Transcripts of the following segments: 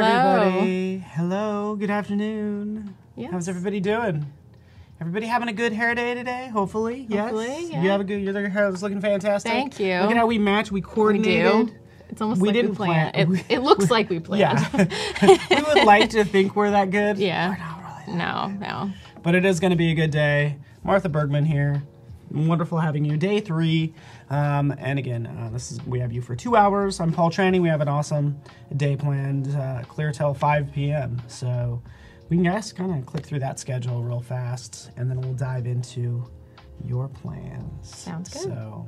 everybody. Hello, good afternoon. Yes. How's everybody doing? Everybody having a good hair day today, hopefully? Hopefully, yes? yeah. You have a good, your hair is looking fantastic. Thank you. Look at how we match, we coordinated. We do. It's almost like we planned. It looks like we planned. Yeah. We would like to think we're that good. Yeah. We're not really that good. No. But it is going to be a good day. Martha Bergmann here. Wonderful having you. Day 3. And again, we have you for 2 hours. I'm Paul Tranny. We have an awesome day planned, clear till 5 p.m. So we can just kind of click through that schedule real fast, and then we'll dive into your plans. Sounds good. So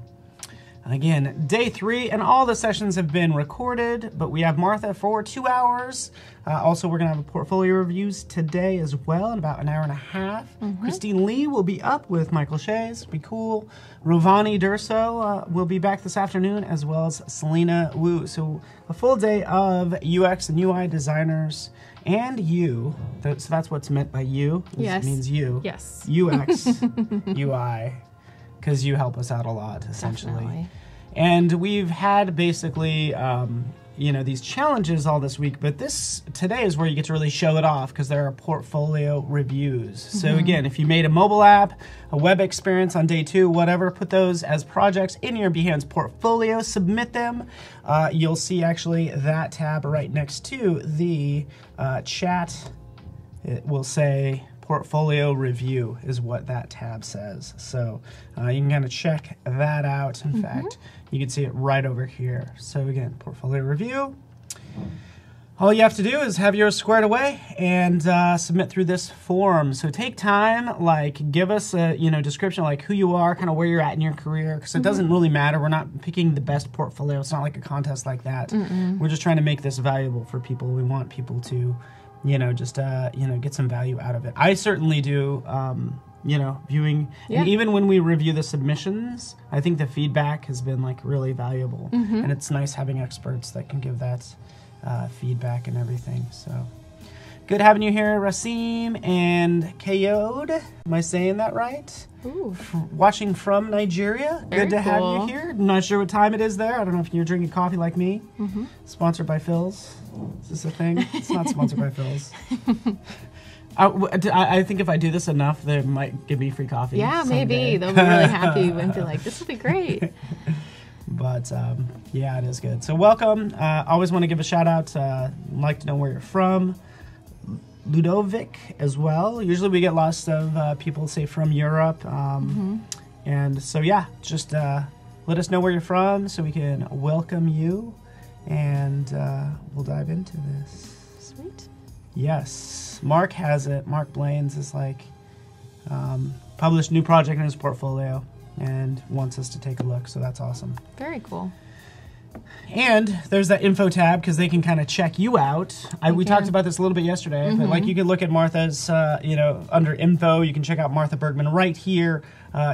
again, day 3, and all the sessions have been recorded, but we have Martha for 2 hours. Also, we're going to have a portfolio reviews today as well in about an hour and a half. Christine Lee will be up with Michael Shays. Be cool. Rovani Durso will be back this afternoon, as well as Selena Wu. So a full day of UX and UI designers and you. So that's what's meant by you. Yes. It means you. Yes. UX, UI. Because you help us out a lot, essentially. Definitely. And we've had basically, these challenges all this week, but today is where you get to really show it off because there are portfolio reviews. So again, if you made a mobile app, a web experience on day 2, whatever, put those as projects in your Behance portfolio, submit them. You'll see actually that tab right next to the chat. It will say portfolio review is what that tab says. So you can kind of check that out. In fact, you can see it right over here. So again, portfolio review. All you have to do is have yours squared away and submit through this form. So take time, like give us a description, like who you are, kind of where you're at in your career, because it doesn't really matter. We're not picking the best portfolio. It's not like a contest like that. We're just trying to make this valuable for people. We want people to get some value out of it. I certainly do, viewing. Yeah. And even when we review the submissions, I think the feedback has been like really valuable. And it's nice having experts that can give that feedback and everything. So good having you here, Rasim and Kayode. Am I saying that right? Ooh. Watching from Nigeria. Very Good to have cool. you here. Not sure what time it is there. I don't know if you're drinking coffee like me. Sponsored by Phil's. Is this a thing? It's not sponsored by Phil's. I think if I do this enough, they might give me free coffee. Yeah, someday. maybe. They'll be really happy and be like, this will be great. But yeah, it is good. So welcome. Always want to give a shout out. Like to know where you're from. Ludovic as well. Usually we get lots of people say from Europe. And so yeah, just let us know where you're from so we can welcome you, and we'll dive into this. Sweet. Yes, Mark has it. Mark Blaines is like published new project in his portfolio and wants us to take a look, so that's awesome. Very cool. And there's that info tab because they can kind of check you out. We talked about this a little bit yesterday, but like you can look at Martha's, under info, you can check out Martha Bergmann right here.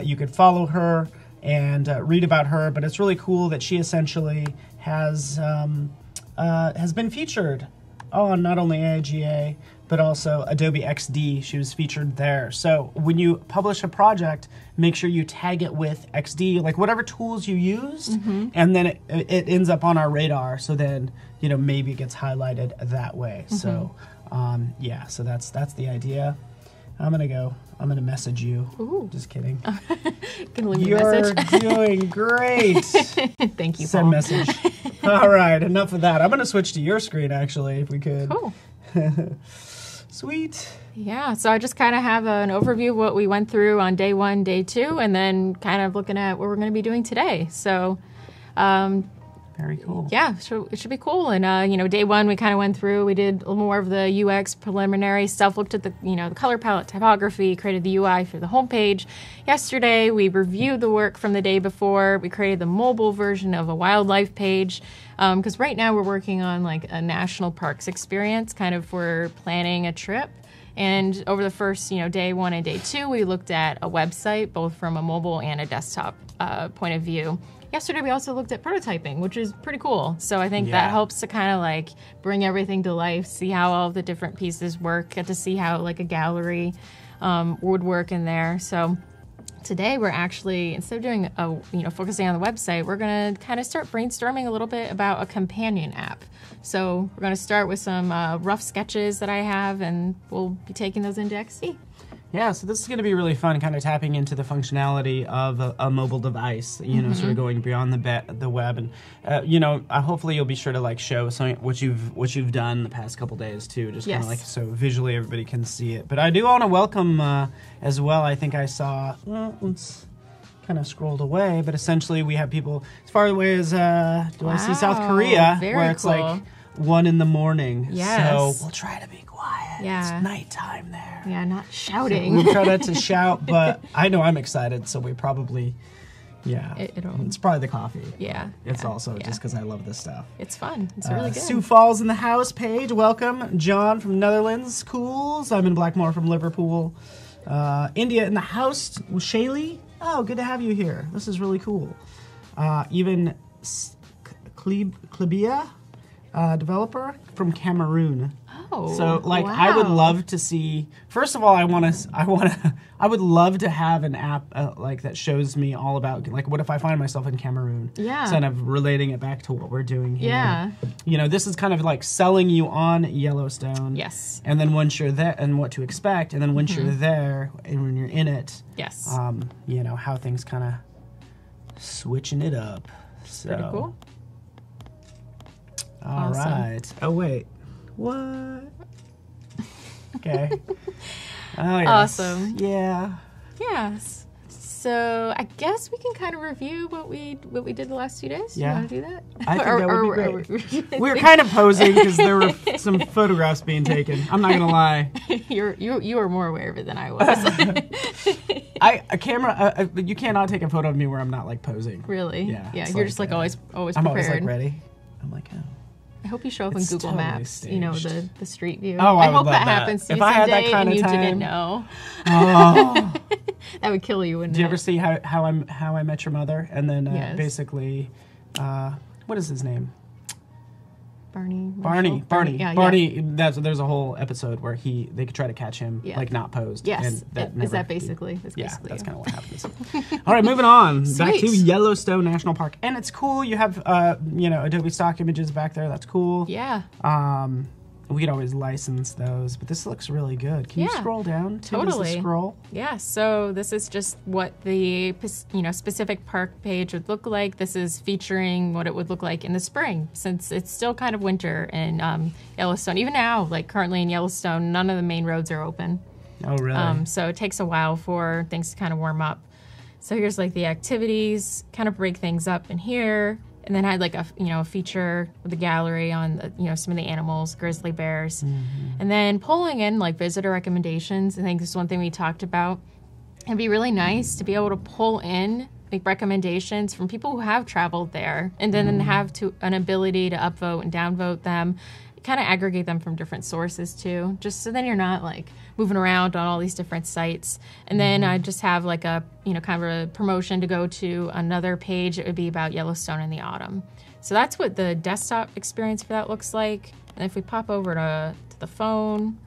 You could follow her and read about her, but it's really cool that she essentially has been featured on not only AIGA, but also Adobe XD. She was featured there. So when you publish a project, make sure you tag it with XD, like whatever tools you used, and then it ends up on our radar. So then, maybe it gets highlighted that way. So, yeah, so that's the idea. I'm gonna message you. Ooh. Just kidding. Can leave You're a message. doing great. Thank you, Send Paul. message. All right, enough of that. I'm gonna switch to your screen actually, if we could. Cool. Sweet. Yeah, so I just kind of have an overview of what we went through on day 1, day 2, and then kind of looking at what we're going to be doing today. So, Very cool. yeah, so it should be cool. And, day 1, we kind of went through, we did a little more of the UX preliminary stuff, looked at the, the color palette, typography, created the UI for the homepage. Yesterday, we reviewed the work from the day before. We created the mobile version of a wildlife page. Because right now we're working on like a national parks experience, kind of for planning a trip. And over the first, day 1 and day 2, we looked at a website, both from a mobile and a desktop point of view. Yesterday, we also looked at prototyping, which is pretty cool. So I think that helps to kind of like bring everything to life, see how all the different pieces work, get to see how like a gallery would work in there. So today we're actually, instead of doing focusing on the website, we're going to kind of start brainstorming a little bit about a companion app. So we're going to start with some rough sketches that I have, and we'll be taking those into XD. Yeah, so this is going to be really fun, kind of tapping into the functionality of a mobile device, sort of going beyond the web, and hopefully you'll be sure to like show some what you've done the past couple days too, just kind of like so visually everybody can see it. But I do want to welcome as well. I think I saw. It's kind of scrolled away, but essentially we have people as far away as I see South Korea, where it's like 1 a.m. Yes. So we'll try to be quiet. Yeah. It's nighttime there. Yeah, not shouting. So we'll try not to shout, but I know I'm excited, so we probably, it's probably the coffee. Yeah. It's also just because I love this stuff. It's fun. It's really good. Sioux Falls in the house page. Welcome. John from Netherlands. Cool. Simon Blackmore from Liverpool. India in the house. Shaylee. Oh, good to have you here. This is really cool. Even Klebia, developer from Cameroon. Oh, so I would love to see. First of all, I would love to have an app that shows me all about what if I find myself in Cameroon. Yeah. Kind of relating it back to what we're doing here. Yeah. This is kind of like selling you on Yellowstone. Yes. And then once you're there, and what to expect, and then once you're there, and when you're in it. Yes. How things kind of switching it up. So. Pretty cool. All right. Oh wait. What? Okay. Oh, yes. Awesome. Yeah. Yes. So I guess we can kind of review what we did the last 2 days. Yeah. You want to do that? I think that would be great. We were kind of posing because there were some photographs being taken. I'm not gonna lie. You were more aware of it than I was. A camera. You cannot take a photo of me where I'm not like posing. Really? Yeah. Yeah. You're just always prepared. I'm always like ready. I'm like, oh. I hope you show up in Google totally Maps, staged. the street view. Oh, I hope would that love happens to if you I had someday that kind and of you time. didn't know. Oh. That would kill you, wouldn't it? Do you ever see how I Met Your Mother? And then Yes. basically, what is his name? Barney. Yeah, Barney. Yeah. There's a whole episode where they could try to catch him not posed. Yes. And Is that basically? That's yeah, basically that's kind of what happens. All right, moving on. Back to Yellowstone National Park, and it's cool. You have Adobe stock images back there. That's cool. Yeah. We could always license those, but this looks really good. Can you scroll down? Totally. Scroll. Yeah, so this is just what the specific park page would look like. This is featuring what it would look like in the spring, since it's still kind of winter in Yellowstone. Even now, like currently in Yellowstone, none of the main roads are open. Oh, really? So it takes a while for things to kind of warm up. So here's like the activities, kind of break things up in here. And then I had like a feature with the gallery on some of the animals, grizzly bears, and then pulling in like visitor recommendations. I think this is one thing we talked about. It'd be really nice to be able to pull in like recommendations from people who have traveled there, and then have an ability to upvote and downvote them, kind of aggregate them from different sources too, just so then you're not like moving around on all these different sites. And then I just have like a kind of a promotion to go to another page. It would be about Yellowstone in the autumn. So that's what the desktop experience for that looks like. And if we pop over to the phone,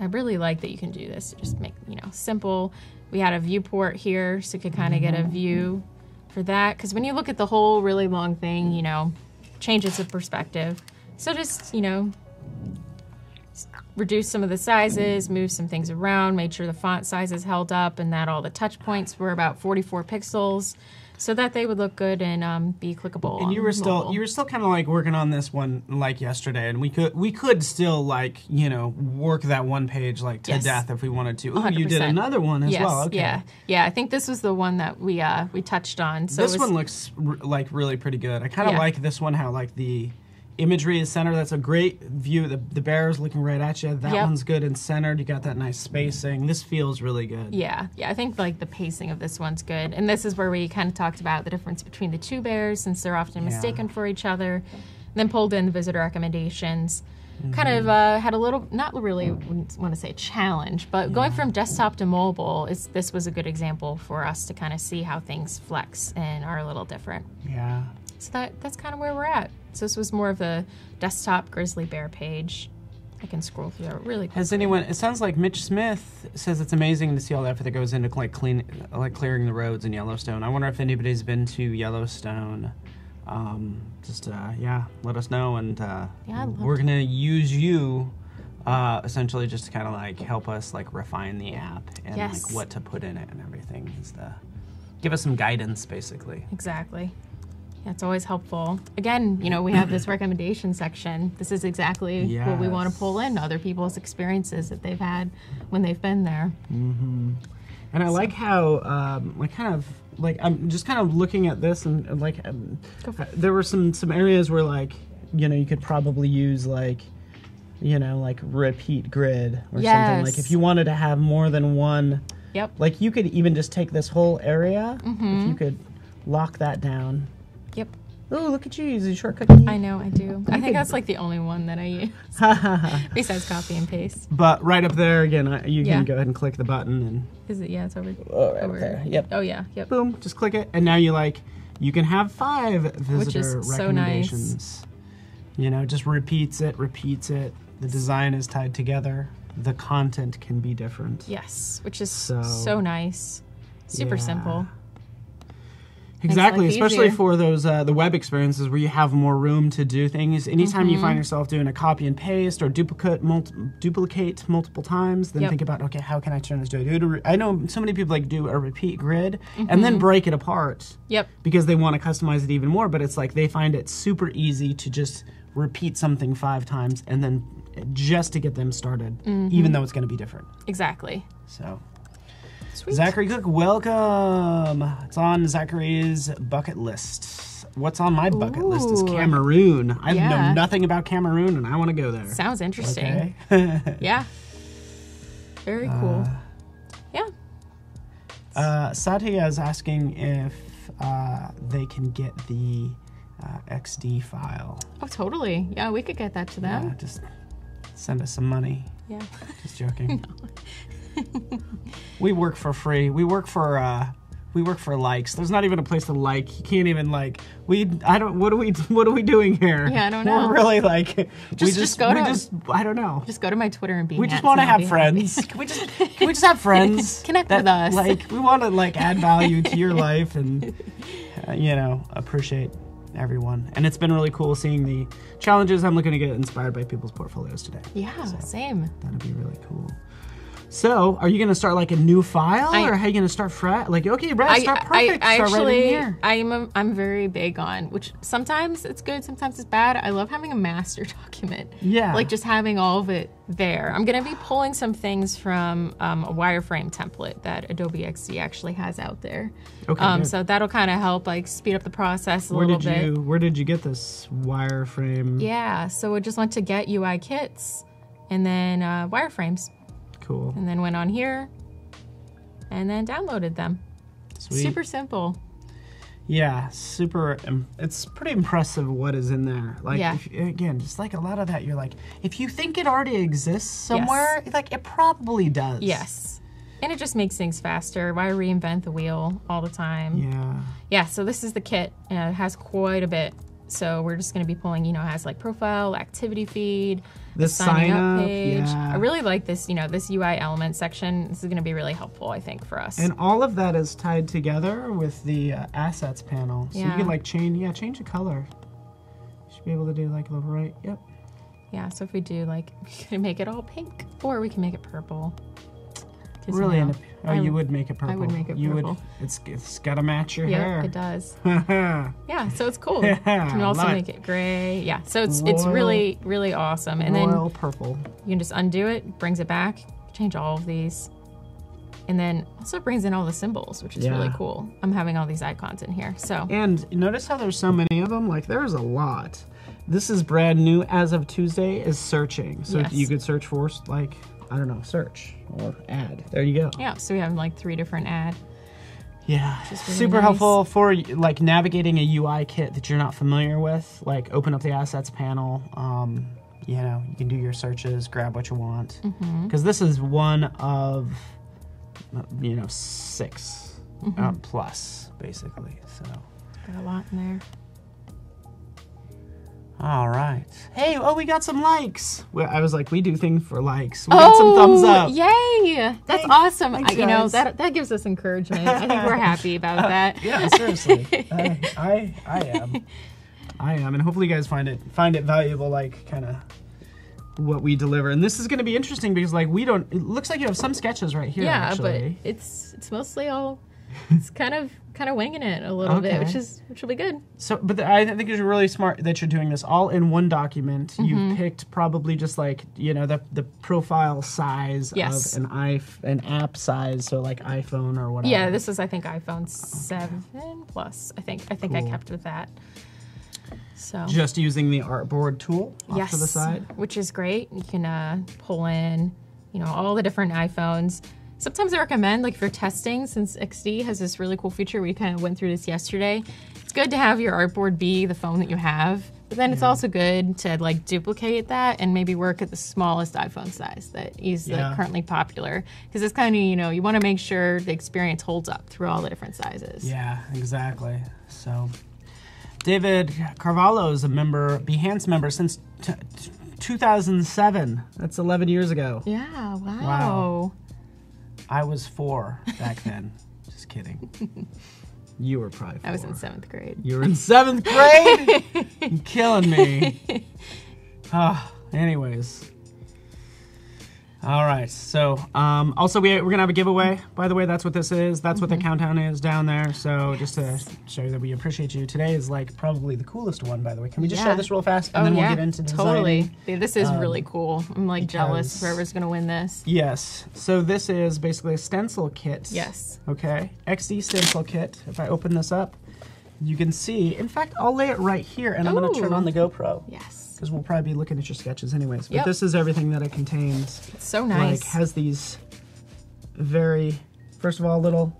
I really like that you can do this. Just make simple. We had a viewport here, so you could kind of get a view for that. Because when you look at the whole really long thing, changes the perspective. So just, reduce some of the sizes, move some things around, made sure the font sizes held up, and that all the touch points were about 44 pixels, so that they would look good and be clickable. And you were still kind of like working on this one like yesterday, and we could still like work that one page like to death if we wanted to. Ooh, you did another one as well. Okay. Yeah. I think this was the one that we touched on. So this one looks like really pretty good. I kind of like this one, how like the imagery is centered. That's a great view. The bear is looking right at you. That one's good and centered. You got that nice spacing. This feels really good. Yeah. I think like the pacing of this one's good. And this is where we kind of talked about the difference between the two bears, since they're often mistaken for each other. And then pulled in the visitor recommendations. Kind of had a little, not really want to say challenge, but going from desktop to mobile, this was a good example for us to kind of see how things flex and are a little different. Yeah. So that's kind of where we're at. So this was more of the desktop grizzly bear page. I can scroll through it really quickly. Has anyone? It sounds like Mitch Smith says it's amazing to see all the effort that goes into clearing the roads in Yellowstone. I wonder if anybody's been to Yellowstone. Yeah, let us know, and we're gonna use you essentially just to kind of like help us like refine the app and like what to put in it and everything. Give us some guidance, basically. Exactly. Yeah, it's always helpful. Again, you know, we have this recommendation section. This is exactly what we want to pull in, other people's experiences that they've had when they've been there. Mm-hmm. And I like how, I'm just kind of looking at this and there were some areas where like, you know, you could probably use like, you know, like repeat grid or something. Like if you wanted to have more than one, like you could even just take this whole area, if you could lock that down. Yep. Oh, look at you using a shortcut key. I know, I do. I think that's like the only one that I use. Besides copy and paste. But right up there, again, you can go ahead and click the button. And is it? Yeah, it's over. Right up there. Yep. Oh, yeah. Yep. Boom. Just click it. And now you can have 5 visitor recommendations. So nice. You know, just repeats it. The design is tied together. The content can be different. Yes, which is so nice. Super simple. Exactly, especially for those the web experiences where you have more room to do things. Anytime you find yourself doing a copy and paste or duplicate multiple times, then think about, okay, how can I turn this to I know so many people like do a repeat grid and then break it apart. Yep. Because they want to customize it even more, but it's like they find it super easy to just repeat something 5 times and then just to get them started, even though it's going to be different. Exactly. So. Sweet. Zachary Cook, welcome. It's on Zachary's bucket list. What's on my bucket list is Cameroon. I know nothing about Cameroon, and I want to go there. Sounds interesting. Okay. Yeah. Very cool. Satya is asking if they can get the XD file. Oh, totally. Yeah, we could get that to them. Yeah, just send us some money. Yeah. Just joking. We work for free. We work for likes. There's not even a place to like. You can't even like. What are we doing here? Yeah, I don't know. We're really like. I don't know. Just go to my Twitter and be. We just want to have friends. Can we just have friends? Connect with us. Like we want to like add value to your life and appreciate everyone. And it's been really cool seeing the challenges. I'm looking to get inspired by people's portfolios today. Yeah, same. That'd be really cool. So, are you going to start like a new file, or how are you going to start fresh? Like, okay, Brad, start perfect. Start right in here. I'm very big on, which sometimes it's good, sometimes it's bad. I love having a master document. Yeah. Like just having all of it there. I'm going to be pulling some things from a wireframe template that Adobe XD actually has out there. Okay. So that'll kind of help like speed up the process a little bit. Where did you get this wireframe? Yeah. So I just went to Get UI Kits, and then wireframes. Cool. And then went on here and then downloaded them. Sweet. Super simple. Yeah, super. It's pretty impressive what is in there. Like, again, just like a lot of that, you're like, if you think it already exists somewhere, like it probably does. Yes. And it just makes things faster. Why reinvent the wheel all the time? Yeah. Yeah, so this is the kit. And it has quite a bit. So we're just going to be pulling, it has like profile, activity feed, the signing up page. Yeah. I really like this, this UI element section. This is going to be really helpful, I think, for us. And all of that is tied together with the assets panel. So you can like change the color. You should be able to do like the right, yep. Yeah, so if we do like, we can make it all pink, or we can make it purple. Really, you would make it purple. I would make it purple. It's got to match your hair. Yeah, it does. Yeah, so it's cool. You can also make it gray. Yeah, so it's really, really awesome. And royal then purple. You can just undo it, brings it back, change all of these. And then also brings in all the symbols, which is really cool. I'm having all these icons in here, so. And notice how there's so many of them? Like, there's a lot. This is brand new as of Tuesday, is searching. So you could search for, like, I don't know, search or add. There you go. Yeah, so we have like 3 different add. Yeah, really super helpful for like navigating a UI kit that you're not familiar with. Like open up the assets panel. You can do your searches, grab what you want. Because this is one of 6 plus basically. So got a lot in there. All right. Hey, oh, we got some likes. Well, I was like, we do things for likes. We got some thumbs up. Yay! That's awesome. Thanks, You know, guys. that gives us encouragement. I think we're happy about that. Yeah, seriously. I am. I am, and hopefully you guys find it valuable, like kind of what we deliver. And this is going to be interesting because like we don't. It looks like you have some sketches right here. Yeah, actually. but it's mostly all. It's kind of winging it a little bit, which will be good. So, but I think it's really smart that you're doing this all in one document. You picked probably just like the profile size of an app size, so like iPhone or whatever. Yeah, this is I think iPhone 7 Plus. I think I kept with that. So just using the artboard tool off to the side, which is great. You can pull in all the different iPhones. Sometimes I recommend, like for testing, since XD has this really cool feature, we kind of went through this yesterday, it's good to have your artboard be the phone that you have, but then it's also good to like duplicate that and maybe work at the smallest iPhone size that is currently popular. Because it's kind of, you want to make sure the experience holds up through all the different sizes. Yeah, exactly. So, David Carvalho is a Behance member since 2007. That's 11 years ago. Yeah, wow. I was 4 back then. Just kidding. You were probably 4. I was in 7th grade. You were in 7th grade? You're killing me. Anyways. All right. So, also we're going to have a giveaway. By the way, that's what this is. That's what the countdown is down there. So just to show you that we appreciate you. Today is like probably the coolest one, by the way. Can we just show this real fast and then we'll get into designing? Totally. This is really cool. I'm like jealous whoever's going to win this. Yes. So this is basically a stencil kit. Yes. Okay. XD stencil kit. If I open this up, you can see. In fact, I'll lay it right here and I'm going to turn on the GoPro. Yes. Because we'll probably be looking at your sketches anyways. But this is everything that it contains. It's so nice. Like, has these very, first of all, little,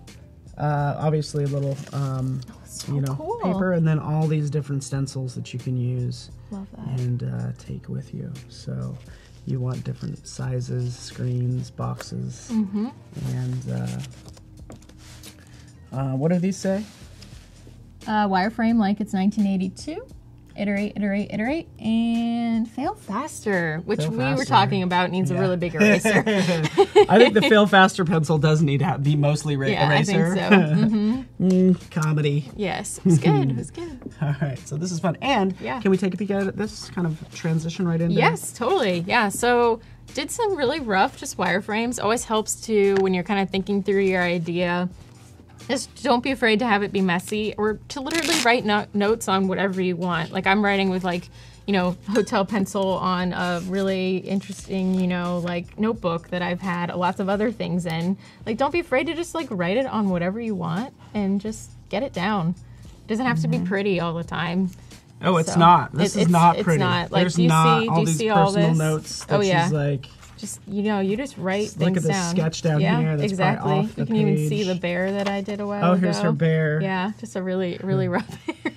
obviously little, cool. paper, and then all these different stencils that you can use. Love that. And take with you. So you want different sizes, screens, boxes. And what do these say? Wireframe like it's 1982. Iterate, iterate, iterate, and fail faster, which we were talking about needs a really big eraser. I think the fail faster pencil does need to be mostly eraser. I think so. Comedy. Yes, it was good. It was good. All right, so this is fun. And can we take a peek at this kind of transition right into? Yes, totally. Yeah, so did some really rough just wireframes. Always helps to, when you're kind of thinking through your idea, just don't be afraid to have it be messy or to literally write notes on whatever you want. Like I'm writing with like, hotel pencil on a really interesting, like notebook that I've had lots of other things in. Like don't be afraid to just like write it on whatever you want and just get it down. It doesn't have to be pretty all the time. Oh, it's not. This is not pretty. It's not. Like, There's not all these all personal this? notes that she's like... Just, you just write things down. Look at this sketch down here. That's exactly. off the You can page. even see the bear that I did a while ago. Oh, here's her bear. Yeah, just a really, really rough bear.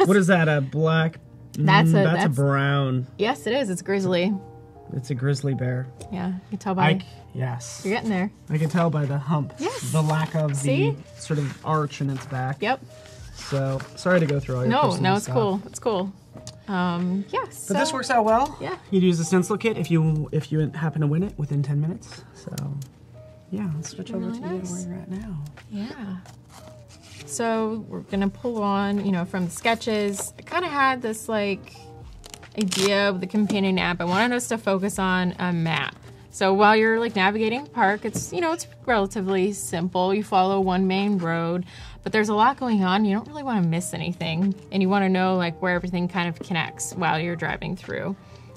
What is that, a black? That's a brown. Yes, it is. It's grizzly. It's a grizzly bear. Yeah, you can tell by... Yes. You're getting there. I can tell by the hump. Yes. The lack of the sort of arch in its back. Yep. So, sorry to go through all your personal No, it's stuff. cool. It's cool. Yes. But this works out well. Yeah. You'd use the stencil kit if you happen to win it within 10 minutes. So, yeah, let's switch over to where you're at now. Yeah. So we're gonna pull on, from the sketches. I kind of had this like idea of the companion app. I wanted us to focus on a map. So while you're like navigating the park, it's it's relatively simple. You follow one main road, but there's a lot going on. You don't really want to miss anything, and you want to know like where everything kind of connects while you're driving through.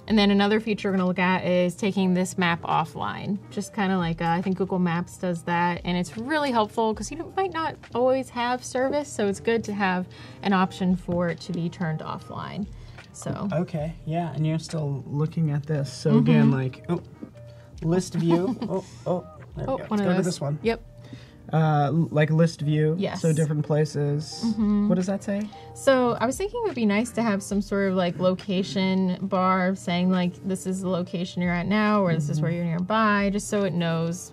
And then another feature we're gonna look at is taking this map offline. Just kind of like I think Google Maps does that, and it's really helpful because you might not always have service, so it's good to have an option for it to be turned offline. So okay, yeah, and you're still looking at this. So again, like list view. There we go. Let's go to this one. Yep. Like list view. Yes. So different places. What does that say? So I was thinking it would be nice to have some sort of like location bar saying like this is the location you're at now, or this is where you're nearby, just so it knows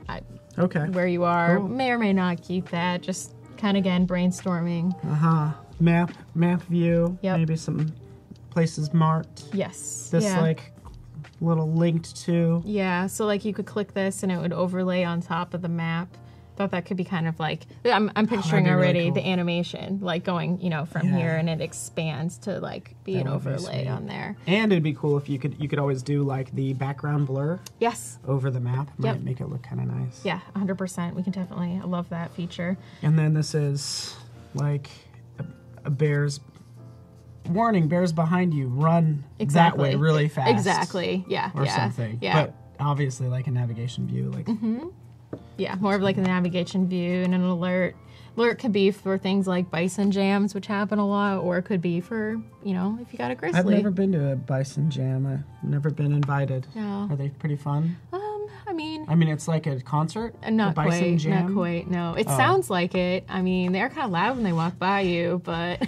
where you are. Cool. May or may not keep that. Just kind of again brainstorming. Map view. Yep. Maybe some places marked. Yes. This like little linked to. Yeah, so like you could click this and it would overlay on top of the map. Thought that could be kind of like, I'm picturing already really cool. the animation, like going, you know, from here and it expands to like be an overlay on there. And it'd be cool if you could always do like the background blur. Yes. Over the map. Might make it look kind of nice. Yeah, 100%. We can definitely, I love that feature. And then this is like a bear's warning, bears behind you, run that way really fast. Exactly, yeah. Or something. Yeah. But obviously like a navigation view. Like. Yeah, more of like a navigation view and an alert. Alert could be for things like bison jams, which happen a lot, or it could be for, you know, if you got a grizzly. I've never been to a bison jam. I've never been invited. No. Are they pretty fun? I mean, it's like a concert? Not bison quite, jam? not quite, no. It sounds like it. I mean, they're kind of loud when they walk by you, but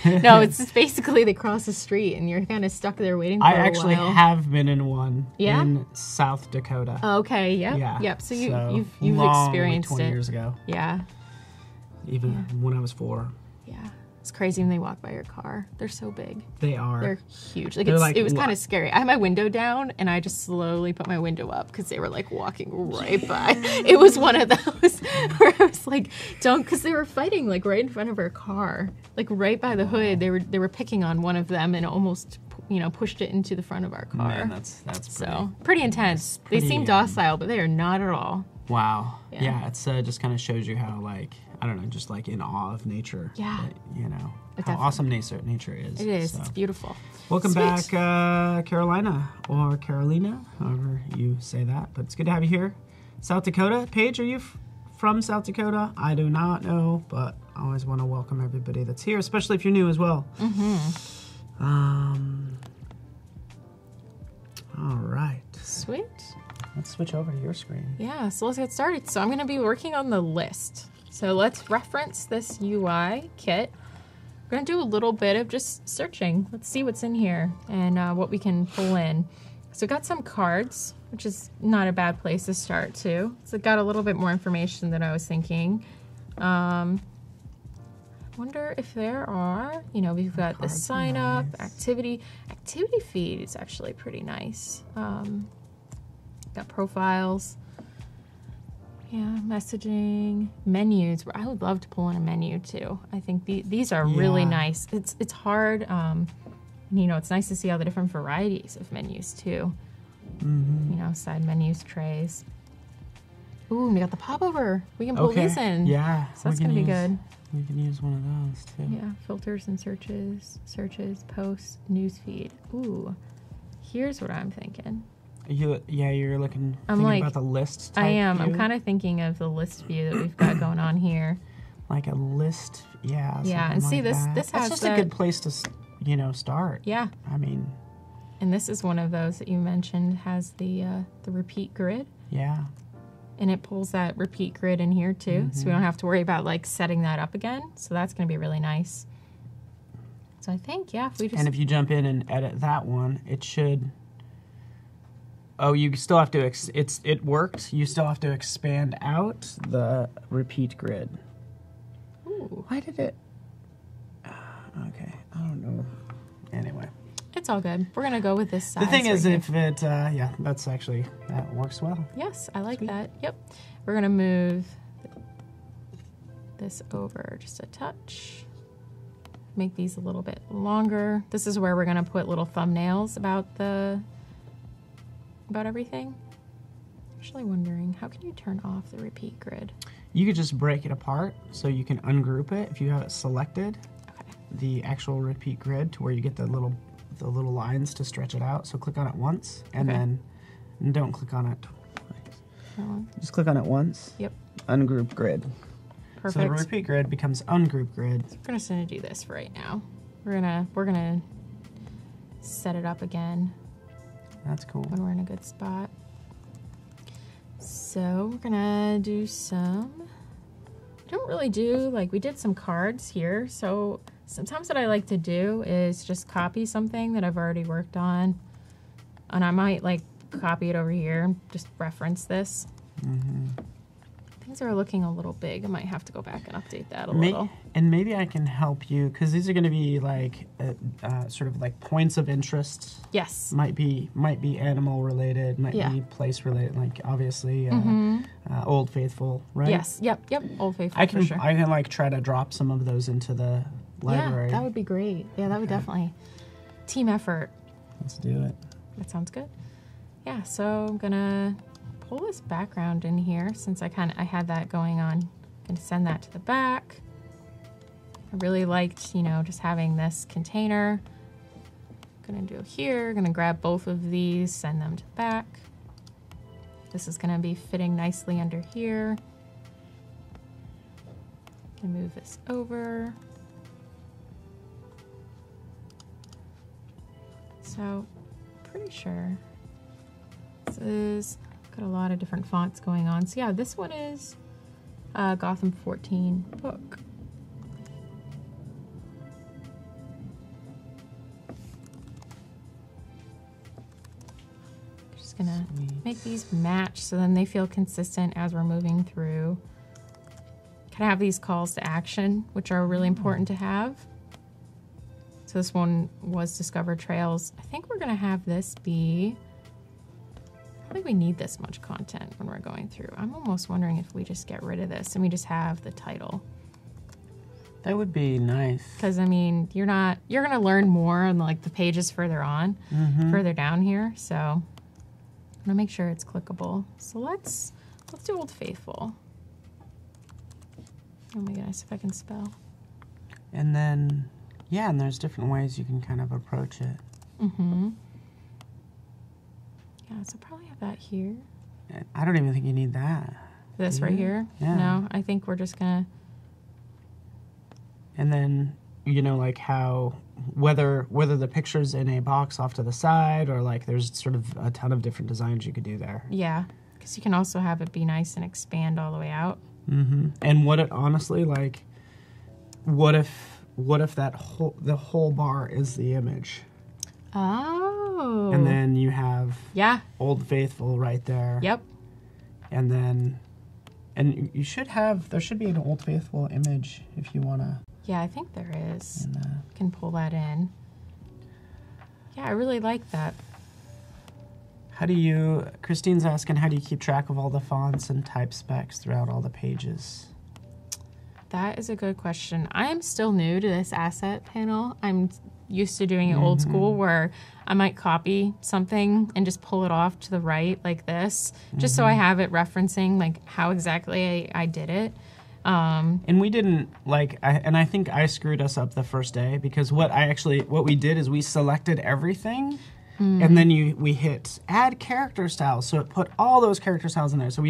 no, it's just basically they cross the street and you're kind of stuck there waiting for a while. I actually have been in one in South Dakota. Okay, yep. Yeah. Yep, so you've experienced 20 it. years ago. Yeah. Even when I was 4. Yeah. It's crazy when they walk by your car. They're so big. They are. They're huge. It was kind of scary. I had my window down and I just slowly put my window up because they were like walking right by. It was one of those where I was like, don't, because they were fighting like right in front of our car, like right by the hood. They were picking on one of them and almost, you know, pushed it into the front of our car. Man, that's pretty intense. They seem docile, but they are not at all. Wow. Yeah, it's just kind of shows you how like, I don't know, just like in awe of nature. Yeah. That, you know, how awesome nature is. It is. So. It's beautiful. Welcome back, Carolina, or Carolina, however you say that. But it's good to have you here. South Dakota. Paige, are you from South Dakota? I do not know, but I always want to welcome everybody that's here, especially if you're new as well. All right. Sweet. Let's switch over to your screen. Yeah, so let's get started. So I'm going to be working on the list. So let's reference this UI kit. We're going to do a little bit of just searching. Let's see what's in here and what we can pull in. So got some cards, which is not a bad place to start too. So it got a little bit more information than I was thinking. Wonder if there are, you know, we've got the sign up, activity feed is actually pretty nice. Got profiles. Yeah, messaging, menus. I would love to pull in a menu too. I think these are really nice. It's hard. You know, it's nice to see all the different varieties of menus too. You know, side menus, trays. Ooh, we got the popover. We can pull these in. Yeah, so that's gonna be good. We can use one of those too. Yeah, filters and searches, posts, newsfeed. Ooh, here's what I'm thinking. You're thinking about the list type I am. view? I'm kind of thinking of the list view that we've got going on here. Like a list, yeah. Yeah, and like see this that. has That's just a good place to, you know, start. Yeah. I mean. And this is one of those that you mentioned has the repeat grid. Yeah. And it pulls that repeat grid in here too, so we don't have to worry about like setting that up again. So that's going to be really nice. So I think if we just and if you jump in and edit that one, it should. Oh, you still have to. It worked. You still have to expand out the repeat grid. Ooh. Why did it? Okay, I don't know. Anyway, it's all good. We're gonna go with this size. The thing is, right if it, that works well. Yes, I like that. Yep. We're gonna move this over just a touch. Make these a little bit longer. This is where we're gonna put little thumbnails about everything. Actually wondering, how can you turn off the repeat grid? You could just break it apart so you can ungroup it if you have it selected. Okay. The actual repeat grid to where you get the little lines to stretch it out. So click on it once and then don't click on it twice. Just click on it once. Yep. Ungroup grid. Perfect. So the repeat grid becomes ungroup grid. So we're just gonna do this for right now. We're gonna set it up again. That's cool. When we're in a good spot. So we're gonna do some, don't really do, like we did some cards here. So sometimes what I like to do is just copy something that I've already worked on. And I might like copy it over here and just reference this. I think These are looking a little big. I might have to go back and update that a little. And maybe I can help you, because these are going to be like sort of like points of interest. Yes. Might be animal related, might be place related, like obviously Old Faithful, right? Yes. Yep. Old Faithful. I can for sure. I can like try to drop some of those into the library. Yeah, that would be great. Yeah, that would definitely team effort. Let's do it. That sounds good. Yeah, so I'm gonna pull this background in here since I had that going on. Gonna send that to the back. I really liked, just having this container. Gonna do here, gonna grab both of these, send them to the back. This is gonna be fitting nicely under here. Gonna move this over. So, pretty sure this is got a lot of different fonts going on. So yeah, this one is Gotham 14 book. Just gonna make these match so then they feel consistent as we're moving through. Kind of have these calls to action, which are really important to have. So this one was Discover Trails. I think we're gonna have this be, I don't think we need this much content when we're going through. I'm almost wondering if we just get rid of this and we just have the title. That would be nice. Because I mean, you're gonna learn more on like the pages further on, further down here. So I'm gonna make sure it's clickable. So let's do Old Faithful. Oh my goodness, if I can spell. And then, yeah, and there's different ways you can kind of approach it. Yeah, so probably have that here. I don't even think you need that. This right here? Yeah. No, I think we're just gonna. And then, like how, whether the picture's in a box off to the side or like there's sort of a ton of different designs you could do there. Yeah, because you can also have it be nice and expand all the way out. And what it honestly, like, what if the whole bar is the image? Oh. And then you have Old Faithful right there. Yep. And then, you should have, there should be an Old Faithful image if you want to. Yeah, I think there is. Can pull that in. Yeah, I really like that. Christine's asking, how do you keep track of all the fonts and type specs throughout all the pages? That is a good question. I'm still new to this asset panel. I'm used to doing it old school where I might copy something and just pull it off to the right like this, just so I have it referencing like how exactly I did it. And we didn't I think I screwed us up the first day because what we did is we selected everything and then we hit add character styles. So it put all those character styles in there. So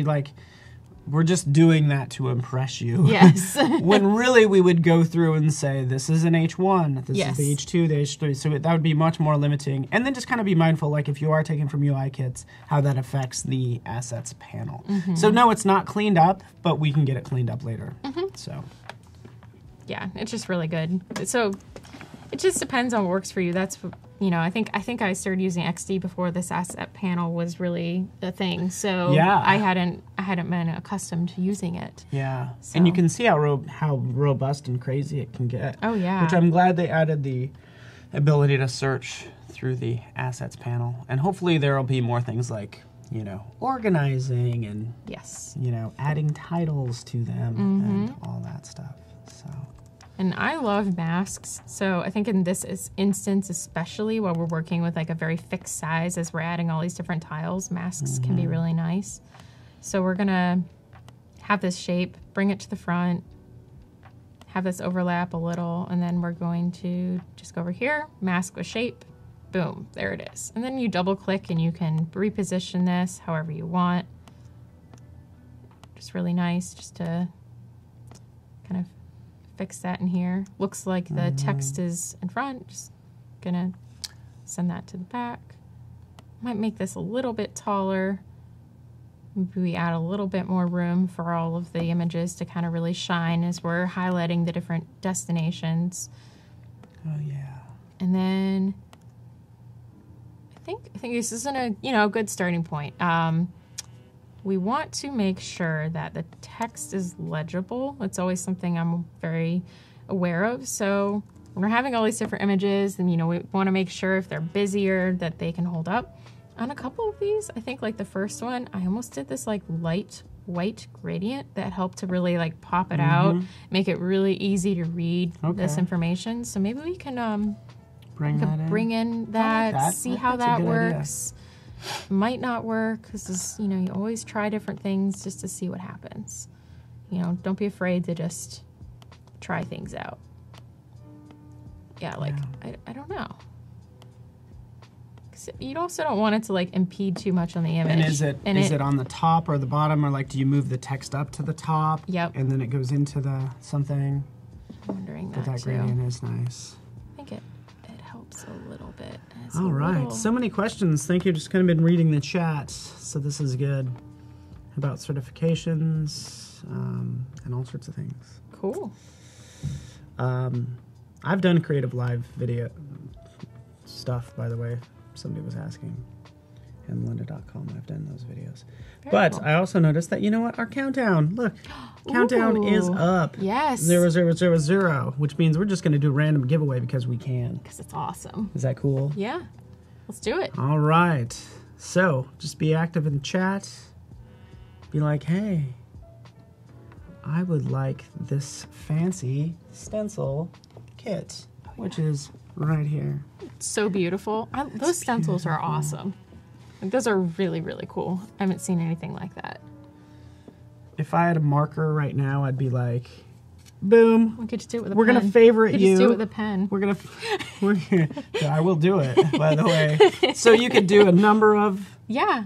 we're just doing that to impress you. Yes. When really we would go through and say, this is an H1, this is the H2, the H3. So that would be much more limiting. And then just kind of be mindful, like if you are taking from UI kits, how that affects the assets panel. So no, it's not cleaned up, but we can get it cleaned up later. So. Yeah, it's just really good. So it just depends on what works for you. That's, I think I started using XD before this asset panel was really a thing. So I hadn't been accustomed to using it. Yeah, so. And you can see how robust and crazy it can get. Oh yeah. Which I'm glad they added the ability to search through the assets panel, and hopefully there will be more things like organizing and adding titles to them and all that stuff. So. And I love masks, so I think in this instance especially, while we're working with like a very fixed size as we're adding all these different tiles, masks can be really nice. So we're gonna have this shape, bring it to the front, have this overlap a little, and then we're going to just go over here, mask with shape, boom, there it is. And then you double click and you can reposition this however you want. Just really nice just to kind of fix that in here. Looks like the text is in front. Just gonna send that to the back. Might make this a little bit taller. Maybe we add a little bit more room for all of the images to kind of really shine as we're highlighting the different destinations. Oh yeah. And then I think this isn't a good starting point. we want to make sure that the text is legible. It's always something I'm very aware of. So when we're having all these different images, and we want to make sure if they're busier that they can hold up. On a couple of these, I think like the first one, I almost did this like light white gradient that helped to really like pop it out, make it really easy to read this information. So maybe we can bring in that, see how that works. Might not work, because you always try different things just to see what happens. Don't be afraid to just try things out. Yeah, like I don't know. You also don't want it to like impede too much on the image. And is it on the top or the bottom, or like do you move the text up to the top? Yep. And then it goes into the something? I'm wondering that that gradient is nice. I think it helps a little bit. All right, so many questions. Thank you. Just kind of been reading the chat, so this is good. About certifications and all sorts of things. Cool. I've done Creative Live video stuff, by the way. Somebody was asking. And lynda.com, I've done those videos. Very cool. I also noticed that, our countdown, look, countdown is up. Yes. 0000, which means we're just going to do a random giveaway because we can. Because it's awesome. Is that cool? Yeah. Let's do it. All right. So just be active in the chat. Be like, hey, I would like this fancy stencil kit, which is right here. It's so beautiful. Those stencils are awesome. Like, those are really, really cool. I haven't seen anything like that. If I had a marker right now, I'd be like, boom. We could just do it with a pen. We're going to favorite you. Just do it with a pen. I will do it, by the way. So you could do a number of... Yeah.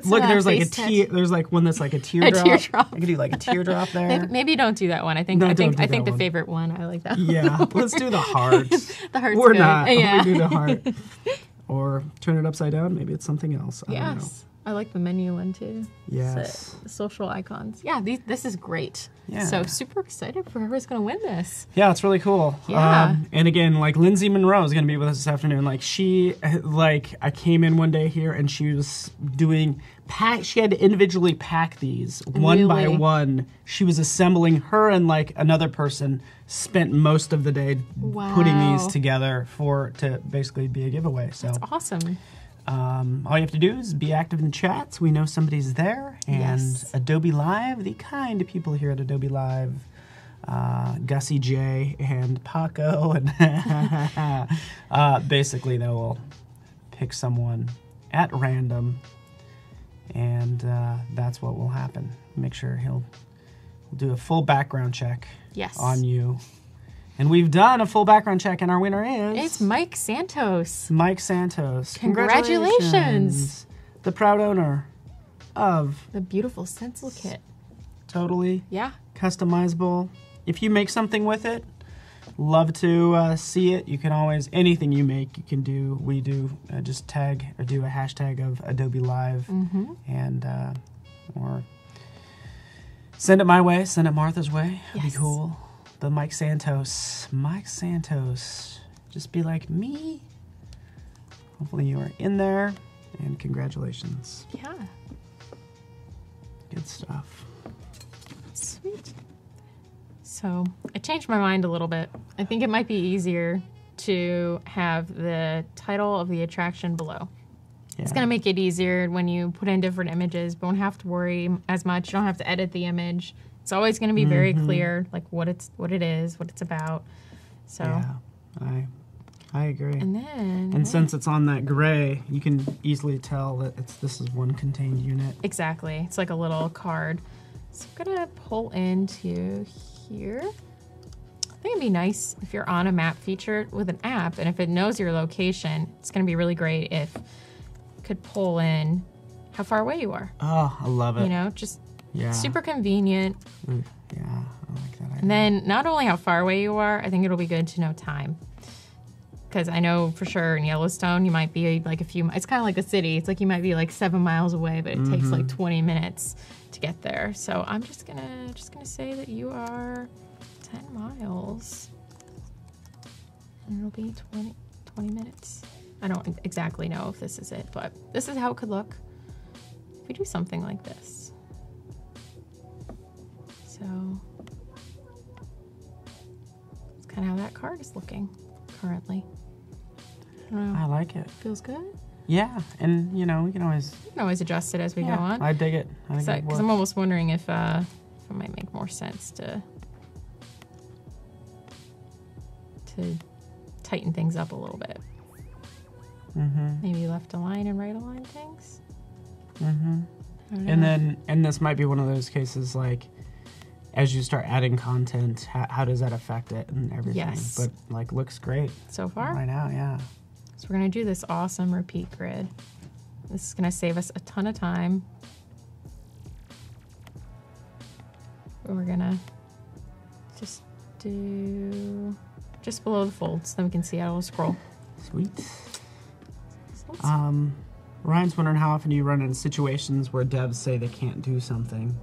Look, there's like there's like one that's like a teardrop. I could do like a teardrop there. Maybe don't do that one. I think the favorite one. I like that one. Yeah, let's do the heart. The heart's We're good. not. Yeah. We do the heart. Or turn it upside down. Maybe it's something else. I don't know. I like the menu one too. Yes. The social icons. Yeah, this is great. Yeah. So super excited for whoever's going to win this. Yeah, it's really cool. Yeah. And again, like Lindsay Monroe is going to be with us this afternoon. Like I came in one day here and she was doing she had to individually pack these one by one. She was assembling. Her and like another person spent most of the day putting these together to basically be a giveaway. So that's awesome. All you have to do is be active in the chats. We know somebody's there. And yes. Adobe Live, the kind of people here at Adobe Live, Gussie J and Paco, and basically they will pick someone at random, and that's what will happen. Make sure he'll do a full background check on you. And we've done a full background check, and our winner is... It's Mike Santos. Mike Santos. Congratulations. The proud owner of... the beautiful stencil kit. Totally. Yeah. Customizable. If you make something with it, love to see it. You can always... anything you make, you can do. We do just tag or do a hashtag of Adobe Live. And... or send it my way. Send it Martha's way. That'd be cool. The Mike Santos. Just be like me. Hopefully you are in there. And congratulations. Yeah. Good stuff. Sweet. So I changed my mind a little bit. I think it might be easier to have the title of the attraction below. Yeah. It's going to make it easier when you put in different images. You won't have to worry as much. You don't have to edit the image. It's always going to be very clear, like what it is, what it's about. So yeah, I agree. And since it's on that gray, you can easily tell that this is one contained unit. Exactly. It's like a little card. So I'm gonna pull into here. I think it'd be nice if you're on a map feature with an app, and if it knows your location, it's gonna be really great if you could pull in how far away you are. Oh, I love it. Just super convenient. Yeah, I like that idea. And then not only how far away you are, I think it'll be good to know time. Because I know for sure in Yellowstone, you might be like it's kind of like a city. It's like you might be like 7 miles away, but it takes like 20 minutes to get there. So I'm just gonna say that you are 10 miles. And it'll be 20 minutes. I don't exactly know if this is it, but this is how it could look. we do something like this? So that's kind of how that card is looking currently. I don't know. I like it. Feels good? Yeah, and you know, we can always adjust it as we go on. I dig it. I think it Because I'm almost wondering if it might make more sense to tighten things up a little bit. Maybe left align and right align things. And this might be one of those cases like, as you start adding content, how does that affect it and everything? Yes. But like, looks great So far? right now. Yeah. So we're going to do this awesome repeat grid. This is going to save us a ton of time. We're going to just do just below the folds, then we can see how it'll scroll. Sweet. Ryan's wondering how often do you run into situations where devs say they can't do something?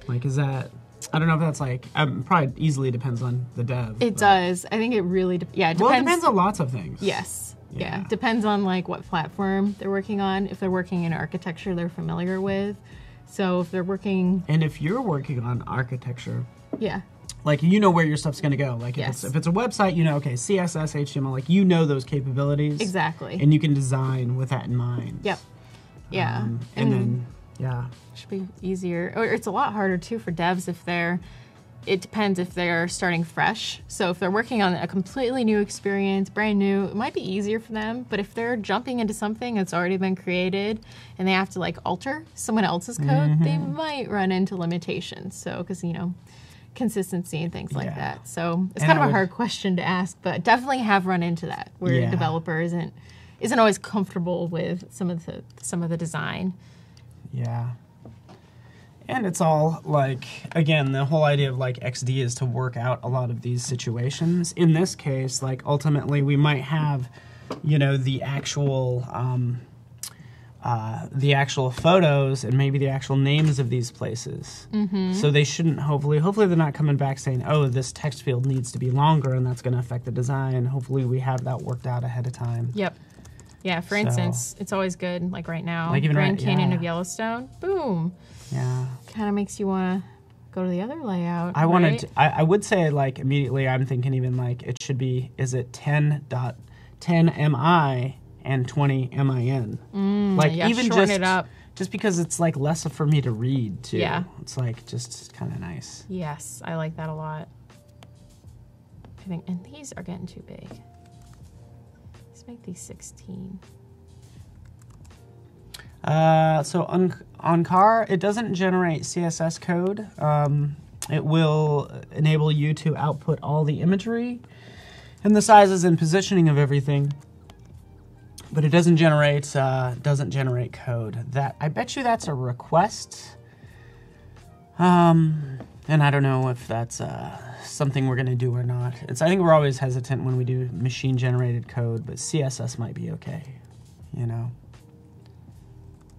Like, is that, I don't know if that's like, probably easily depends on the dev. It does. I think it really, it depends. Well, it depends on lots of things. Yes. Yeah. Depends on like what platform they're working on. If they're working in architecture they're familiar with. So if they're working... And if you're working on architecture... Yeah. Like, you know where your stuff's going to go. Like, Yes. if it's a website, you know, okay, CSS, HTML, like, you know those capabilities. Exactly. And you can design with that in mind. Yep. Yeah. And then, yeah. Should be easier. Or it's a lot harder, too, for devs if they're... It depends if they're starting fresh. So if they're working on a completely new experience, brand new, it might be easier for them. But if they're jumping into something that's already been created and they have to, like, alter someone else's code, they might run into limitations. So, because, you know... consistency and things like that. So it's kind of a hard question to ask, but definitely have run into that where a developer isn't always comfortable with some of the design. Yeah. And it's all like, again, the whole idea of like XD is to work out a lot of these situations. In this case, like ultimately we might have, you know, the actual photos and maybe the actual names of these places. So they shouldn't, hopefully they're not coming back saying, oh, this text field needs to be longer and that's going to affect the design. Hopefully we have that worked out ahead of time. Yep. Yeah, for instance, it's always good, like right now, like even Grand Canyon of Yellowstone, boom. Yeah. Kind of makes you want to go to the other layout, I would say like immediately I'm thinking even like it should be, is it 10.10 MI and 20 MIN. Like even shorten it up. Just because it's like less for me to read too. Yeah. It's like just kind of nice. Yes, I like that a lot. I think, and these are getting too big. Let's make these 16. So on car, it doesn't generate CSS code. It will enable you to output all the imagery and the sizes and positioning of everything. But it doesn't generate code. That, I bet you that's a request. And I don't know if that's something we're gonna do or not. I think we're always hesitant when we do machine generated code, but CSS might be okay, you know.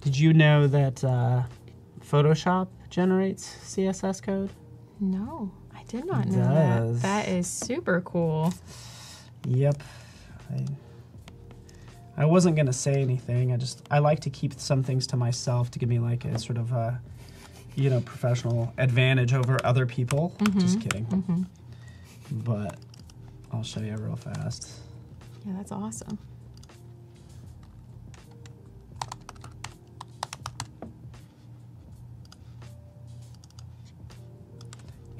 Did you know that Photoshop generates CSS code? No, I did not know that. That is super cool. Yep. I wasn't going to say anything. I like to keep some things to myself to give me like a sort of a, you know, professional advantage over other people. Just kidding. But I'll show you real fast. Yeah, that's awesome.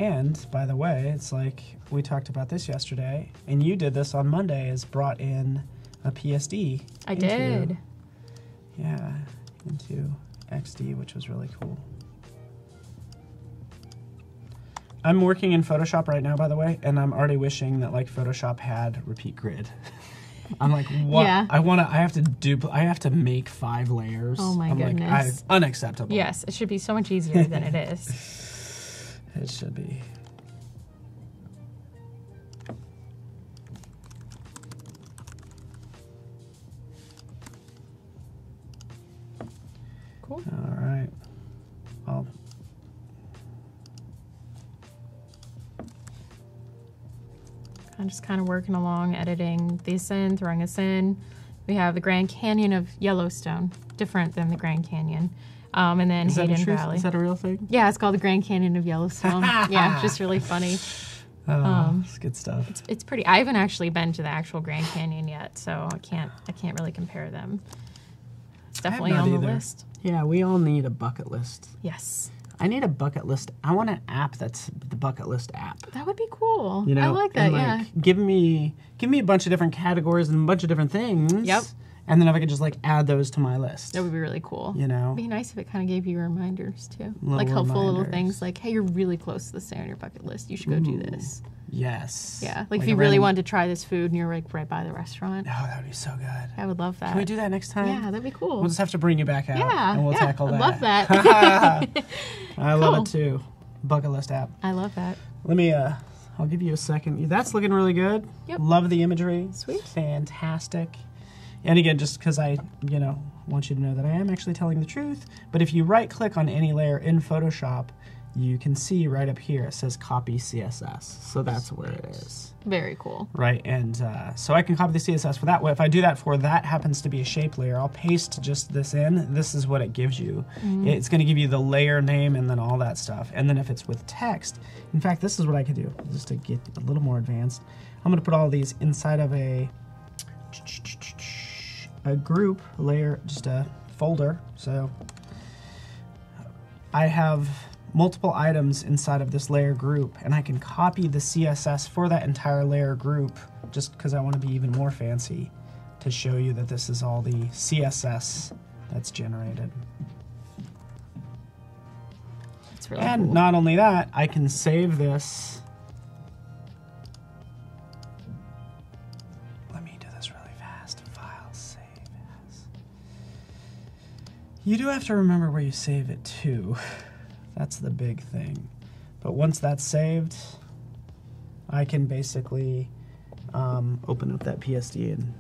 And by the way, it's like we talked about this yesterday, and you did this on Monday, is brought in a PSD. I did. Yeah, into XD, which was really cool. I'm working in Photoshop right now, by the way, and I'm already wishing that like Photoshop had repeat grid. I'm like, what? Yeah. I have to make 5 layers. Oh my goodness. Like, unacceptable. Yes, it should be so much easier than it is. It should be. Cool. All right. I'm just kind of working along, editing this in, throwing this in. We have the Grand Canyon of Yellowstone, different than the Grand Canyon. And then Hayden Valley. Is that a real thing? Yeah, it's called the Grand Canyon of Yellowstone. Yeah, just really funny. It's good stuff. It's pretty. I haven't actually been to the actual Grand Canyon yet, so I can't really compare them. It's definitely on the list. Yeah, we all need a bucket list. Yes. I need a bucket list. I want an app that's the bucket list app. That would be cool. You know, I like that. and Yeah. Give me a bunch of different categories and a bunch of different things. Yep. And then if I could just like add those to my list. That would be really cool. You know, It'd be nice if it kind of gave you reminders too, Little like helpful little reminders. things, like hey, you're really close to this thing on your bucket list. You should go do this. Yes. Yeah, like if you really wanted to try this food and you're like right by the restaurant. Oh, that would be so good. I would love that. Can we do that next time? Yeah, that'd be cool. We'll just have to bring you back out. Yeah, And we'll yeah, tackle I that. love that. I love Cool. it too. Bucket list app. I love that. Let me, I'll give you a second. That's looking really good. Yep. Love the imagery. Sweet. Fantastic. And again, just because I, want you to know that I am actually telling the truth, but if you right click on any layer in Photoshop, you can see right up here, it says copy CSS. So that's where it is. Very cool. Right, and so I can copy the CSS for that. If I do that for that happens to be a shape layer, I'll paste just this in. This is what it gives you. It's going to give you the layer name and then all that stuff. And then if it's with text, in fact, this is what I could do, just to get a little more advanced. I'm going to put all these inside of a group layer, just a folder. So I have multiple items inside of this layer group, and I can copy the CSS for that entire layer group just because I want to be even more fancy to show you that this is all the CSS that's generated. It's really And cool. not only that, I can save this. Let me do this really fast. File, save as. You do have to remember where you save it to. That's the big thing. But once that's saved, I can basically open up that PSD in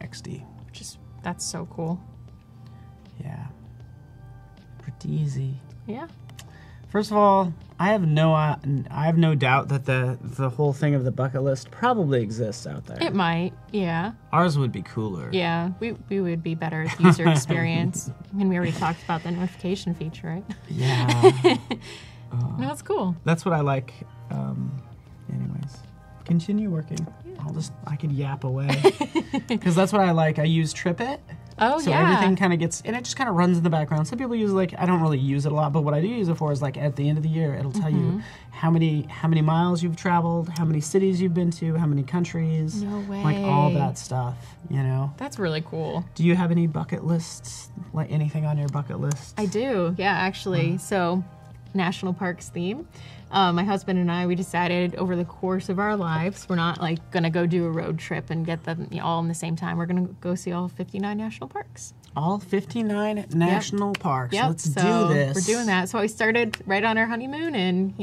XD. That's so cool. Yeah. Pretty easy. Yeah. First of all, I have no doubt that the whole thing of the bucket list probably exists out there. It might. Yeah. Ours would be cooler. Yeah. We would be better at user experience. I mean, we already talked about the notification feature, right? Yeah. No, it's cool. That's what I like. Anyways, continue working. Yeah. I could yap away because that's what I like. I use TripIt. Oh, So yeah. everything kind of gets, and it just kind of runs in the background. Some people use I don't really use it a lot, but what I do use it for is at the end of the year, it'll tell you how many miles you've traveled, how many cities you've been to, how many countries. No way. Like all that stuff, That's really cool. Do you have any bucket lists, like anything on your bucket list? I do. Yeah, actually. So, national parks theme. My husband and I, we decided over the course of our lives, we're not gonna go do a road trip and get them all in the same time. We're gonna go see all 59 national parks. All 59 national parks. Yep. Let's So do this. we're doing that. So I started right on our honeymoon, and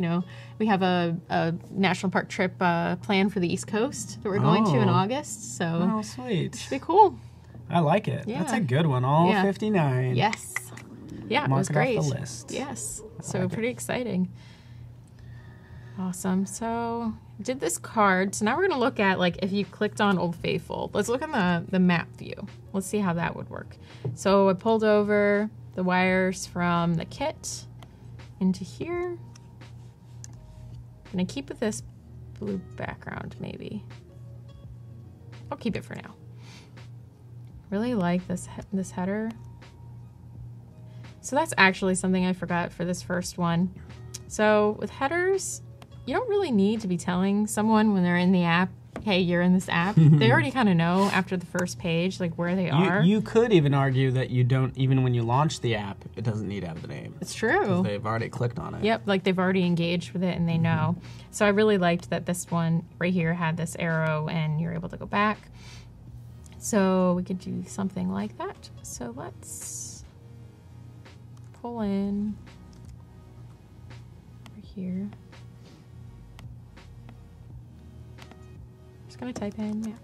we have a national park trip planned for the East Coast that we're going to in Oh. August. So Oh, sweet. it should be cool. I like it. Yeah. That's a good one. All Yeah. 59. Yes. Yeah, Mark it was it great. off the list. Yes. So like it. pretty exciting. Awesome. So did this card. So now we're going to look at if you clicked on Old Faithful. Let's look at the map view. Let's see how that would work. So I pulled over the wires from the kit into here. I'm going to keep with this blue background maybe. I'll keep it for now. Really like this header. So that's actually something I forgot for this first one. So with headers, you don't really need to be telling someone when they're in the app, hey, you're in this app. They already kind of know after the first page where they are. You could even argue that you don't, even when you launch the app, it doesn't need to have the name. It's true. Because they've already clicked on it. Yep, they've already engaged with it and they know. So I really liked that this one right here had this arrow and you're able to go back. So we could do something like that. So let's pull in over here. Just gonna type in map.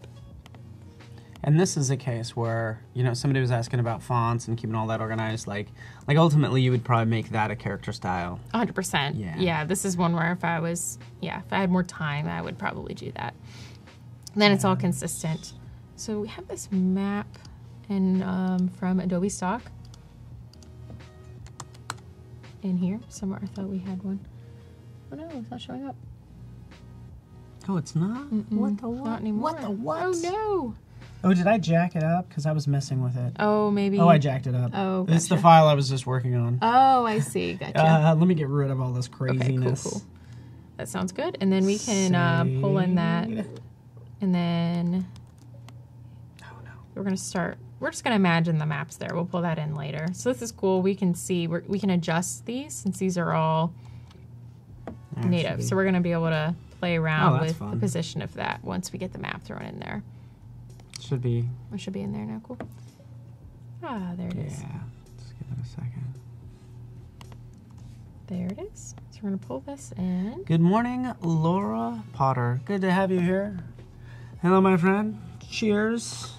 And this is a case where, somebody was asking about fonts and keeping all that organized. Like ultimately, you would probably make that a character style. 100%. Yeah. Yeah, this is one where if I had more time, I would probably do that. And then it's all consistent. So we have this map from Adobe Stock in here somewhere. I thought we had one. Oh no, it's not showing up. Oh, it's not? What the what? Not anymore. What the what? Oh no. Oh, did I jack it up? Because I was messing with it. Oh, maybe. Oh, I jacked it up. Oh, gotcha. It's the file I was just working on. Oh, I see. Gotcha. Let me get rid of all this craziness. Okay, cool. That sounds good. And then we can pull in that. And then we're going to start. We're just going to imagine the maps there. We'll pull that in later. So this is cool. We can see, we can adjust these since these are all native. So we're going to be able to play around with the position of that once we get the map thrown in there. Should be. It should be in there now. Cool. Ah, there it is. Yeah. Just give it a second. There it is. So we're going to pull this in. Good morning, Laura Potter. Good to have you here. Hello, my friend. Cheers.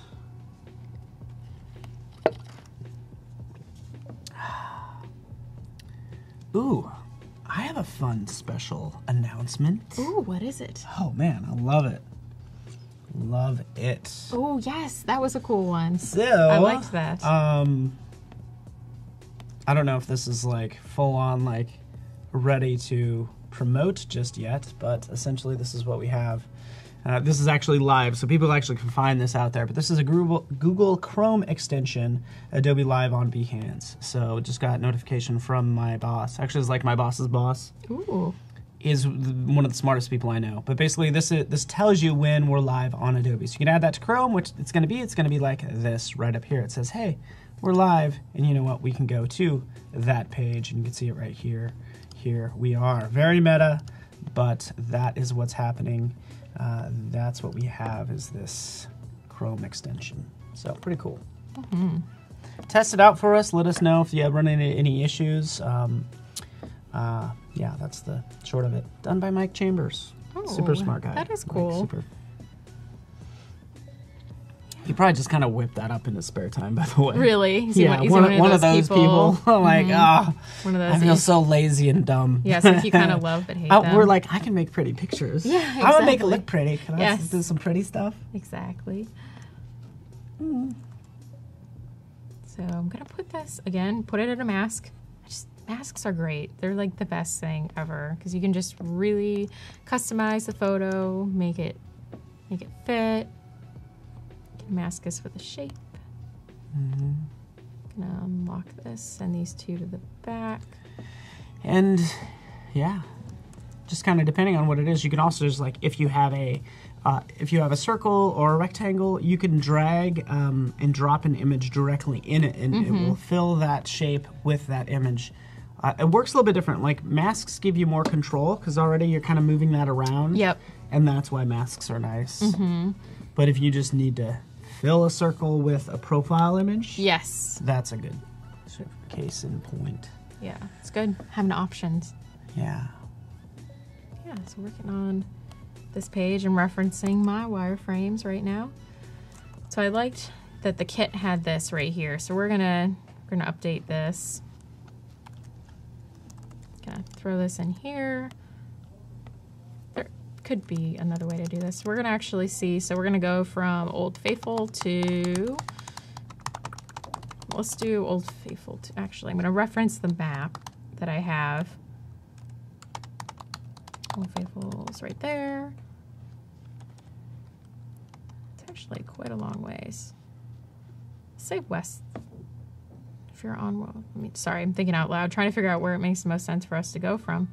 Ooh, I have a fun special announcement. Ooh, what is it? Oh, man, I love it. Love it. Oh, yes, that was a cool one. So, I liked that. I don't know if this is like full on like ready to promote just yet, but essentially this is what we have. This is actually live, so people actually can find this out there. But this is a Google Chrome extension, Adobe Live on Behance. So just got notification from my boss. Actually, it's like my boss's boss. Ooh. Is one of the smartest people I know. But basically, this tells you when we're live on Adobe. So you can add that to Chrome, which it's going to be like this right up here. It says, hey, we're live, and you know what? We can go to that page, and you can see it right here. Here we are. Very meta, but that is what's happening. That's what we have is this Chrome extension. So pretty cool. Mm-hmm. Test it out for us. Let us know if you run into any issues. Yeah, that's the short of it. Done by Mike Chambers. Oh, super smart guy. That is cool. He probably just kind of whipped that up in his spare time, by the way. Really? Yeah, one of those people. Like, one of those I feel so lazy and dumb. Yeah, so you kind of love but hate them. We're like, I can make pretty pictures. Yeah, exactly. I want to make it look pretty. Can I do some pretty stuff? Exactly. So I'm going to put this, again, put it in a mask. Masks are great. They're like the best thing ever because you can just really customize the photo, make it fit. You can mask this with a shape. Gonna unlock this, send these two to the back. And yeah, just kind of depending on what it is, you can also just like if you have a circle or a rectangle, you can drag and drop an image directly in it, and it will fill that shape with that image. It works a little bit different. Like masks give you more control because already you're kind of moving that around. Yep. And that's why masks are nice. But if you just need to fill a circle with a profile image, yes, that's a good sort of case in point. Yeah, it's good having options. Yeah. Yeah, so working on this page and referencing my wireframes right now. So I liked that the kit had this right here. So we're gonna update this. Gonna throw this in here. There could be another way to do this. We're gonna actually see, so we're gonna go from Old Faithful to, let's do Old Faithful to, actually, I'm gonna reference the map that I have. Old Faithful's right there. It's actually quite a long ways. Say west. If you're on, well, sorry, I'm thinking out loud, trying to figure out where it makes the most sense for us to go from.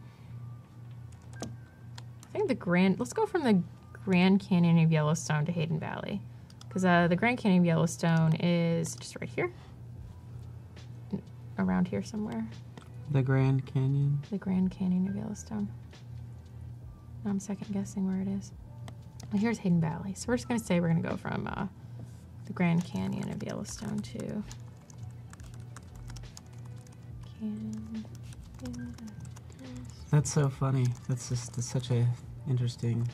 I think let's go from the Grand Canyon of Yellowstone to Hayden Valley. Because the Grand Canyon of Yellowstone is just right here. Around here somewhere. The Grand Canyon? The Grand Canyon of Yellowstone. Now I'm second guessing where it is. Well, here's Hayden Valley. So we're just going to say we're going to go from the Grand Canyon of Yellowstone to... That's so funny. That's such a interesting.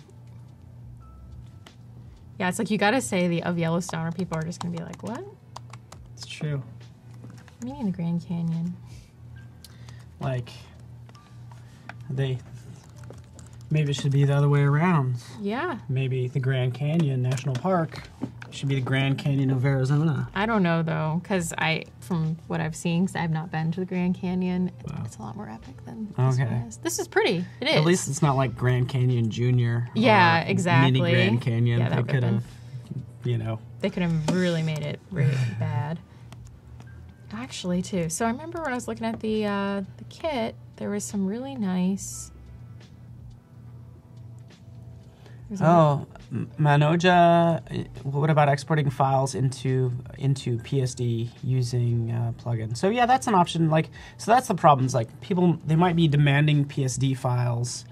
Yeah, it's like you gotta say the of Yellowstone or people are just gonna be like, what? It's true. Meaning the Grand Canyon. Like maybe it should be the other way around. Yeah. Maybe the Grand Canyon National Park Should be the Grand Canyon of Arizona. I don't know though, because from what I've seen, because I've not been to the Grand Canyon, it's a lot more epic than this one is. This is pretty. It is. At least it's not like Grand Canyon Junior. Yeah, exactly. Mini Grand Canyon. Yeah, they could have, you know. They could have really made it really bad. Actually, too. So I remember when I was looking at the kit, there was some really nice. Manoja. What about exporting files into PSD using plugin? So yeah, that's an option. Like, so that's the problem. Is like people, they might be demanding PSD files.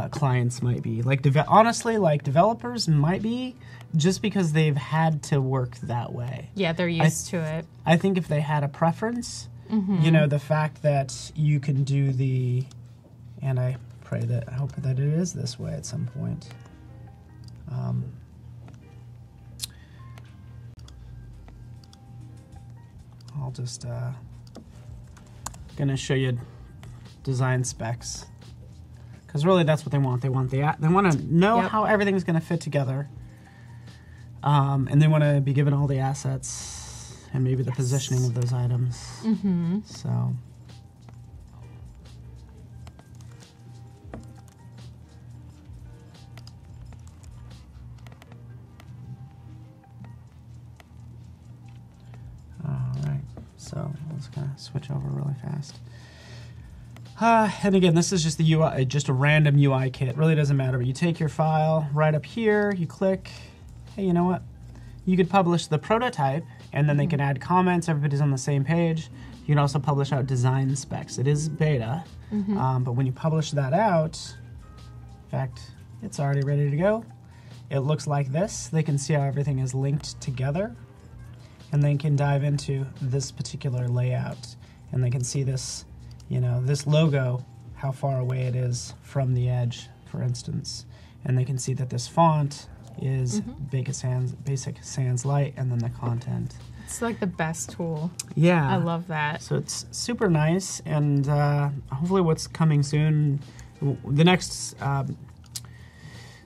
Clients might be like honestly, like developers might be, just because they've had to work that way. Yeah, they're used to it. I think if they had a preference, you know, the fact that you can do and I hope that it is this way at some point. I'll just gonna show you design specs, because really that's what they want. They want to know how everything's gonna fit together, and they want to be given all the assets and maybe the positioning of those items. So. So let's kind of switch over really fast. And again, this is just the UI, just a random UI kit. It really doesn't matter, but you take your file right up here, you click, hey, you know what? You could publish the prototype, and then they can add comments, everybody's on the same page. You can also publish out design specs. It is beta, but when you publish that out, in fact, it's already ready to go. It looks like this. They can see how everything is linked together. And they can dive into this particular layout, and they can see this, you know, this logo, how far away it is from the edge, for instance. And they can see that this font is Basic Sans Light, and then the content. It's like the best tool. Yeah. I love that. So it's super nice, and hopefully what's coming soon, the next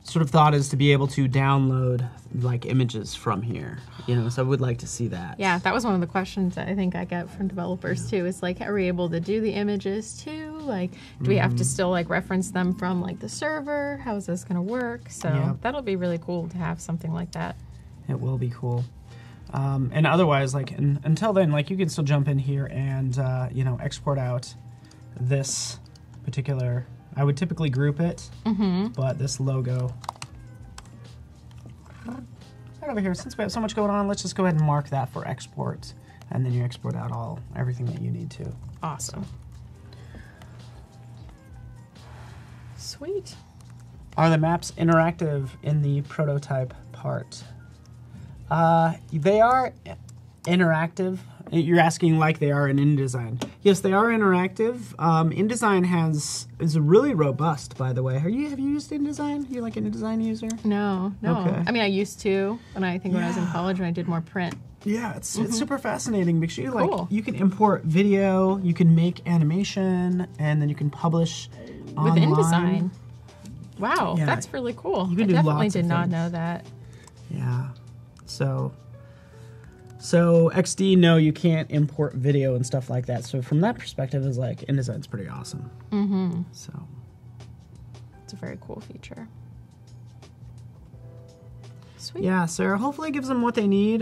sort of thought is to be able to download like images from here, you know, so I would like to see that. Yeah, that was one of the questions that I think I get from developers too, is like, are we able to do the images too? Like, do we have to still like reference them from like the server? How is this going to work? So that'll be really cool to have something like that. It will be cool. And otherwise, like, until then, like, you can still jump in here and, you know, export out this particular, I would typically group it, but this logo. Right over here, since we have so much going on, let's just go ahead and mark that for export, and then you export out everything that you need to. Awesome. Sweet. Are the maps interactive in the prototype part? They are interactive. You're asking like they are in InDesign. Yes, they are interactive. InDesign is really robust, by the way. Have you used InDesign? You're like an InDesign user? No. Okay. I mean, I used to when I was in college when I did more print. Yeah, it's super fascinating because you can import video, you can make animation, and then you can publish online. With InDesign. Wow, Yeah. that's really cool. You can I do definitely lots of did not things. know that. Yeah. So XD, no, you can't import video and stuff like that. So from that perspective, it's like InDesign's pretty awesome. So it's a very cool feature. Sweet. yeah, so hopefully it gives them what they need.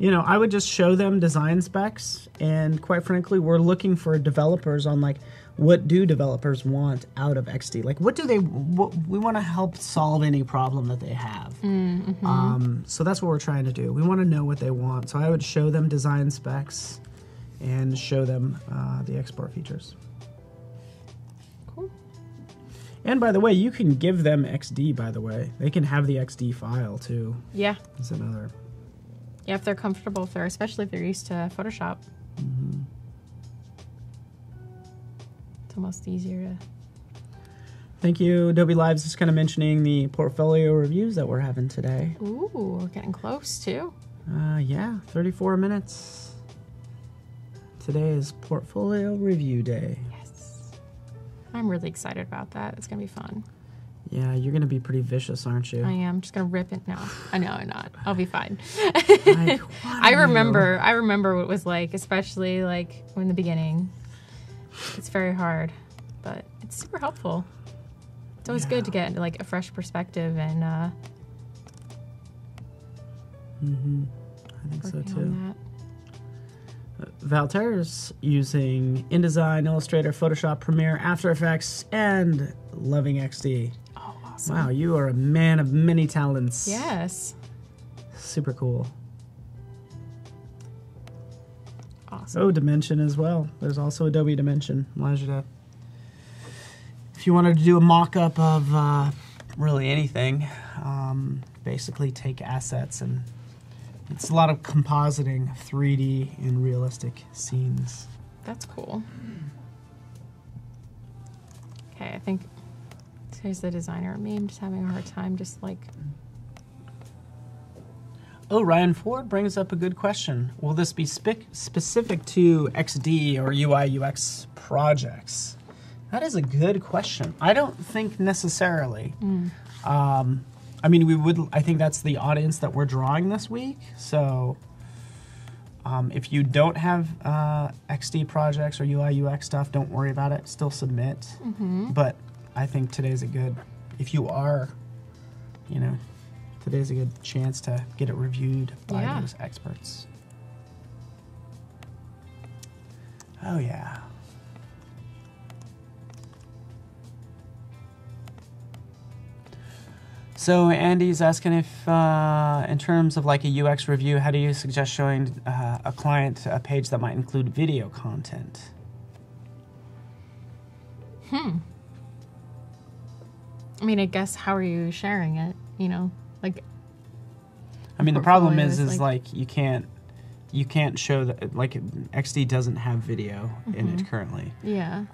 You know, I would just show them design specs, and quite frankly, we're looking for developers on like, what do developers want out of XD? Like, we want to help solve any problem that they have. So that's what we're trying to do. We want to know what they want. So I would show them design specs and show them the export features. Cool. And by the way, you can give them XD, by the way. They can have the XD file too. Yeah. That's another. Yeah, if they're comfortable, especially if they're used to Photoshop. It's almost easier to... Thank you. Adobe Live's just kind of mentioning the portfolio reviews that we're having today. Ooh, we're getting close too. Yeah, 34 minutes. Today is portfolio review day. Yes. I'm really excited about that. It's going to be fun. Yeah, you're going to be pretty vicious, aren't you? I am. Just going to rip it. No, I know I'm not. I'll be fine. I remember what it was like, especially like in the beginning. It's very hard, but it's super helpful. It's always good to get like a fresh perspective and I think so too. Valter's using InDesign, Illustrator, Photoshop, Premiere, After Effects, and loving XD. Oh, awesome. Wow, you are a man of many talents. Yes. Super cool. Awesome. Oh, Dimension as well. There's also Adobe Dimension. Allows you to, if you wanted to do a mock-up of really anything, basically take assets, and it's a lot of compositing 3D and realistic scenes. That's cool. Okay, I think here's the designer. Me, I'm just having a hard time just like... Oh, Ryan Ford brings up a good question. Will this be specific to XD or UI UX projects? That is a good question. I don't think necessarily. I mean, I think that's the audience that we're drawing this week. So if you don't have XD projects or UI UX stuff, don't worry about it. Still submit. But I think today's a good, if you are, today's a good chance to get it reviewed by those experts. Oh, yeah. So Andy's asking if, in terms of like a UX review, how do you suggest showing a client a page that might include video content? I mean, I guess how are you sharing it? Like. I mean, the problem is like you can't show that, like, XD doesn't have video in it currently. Yeah.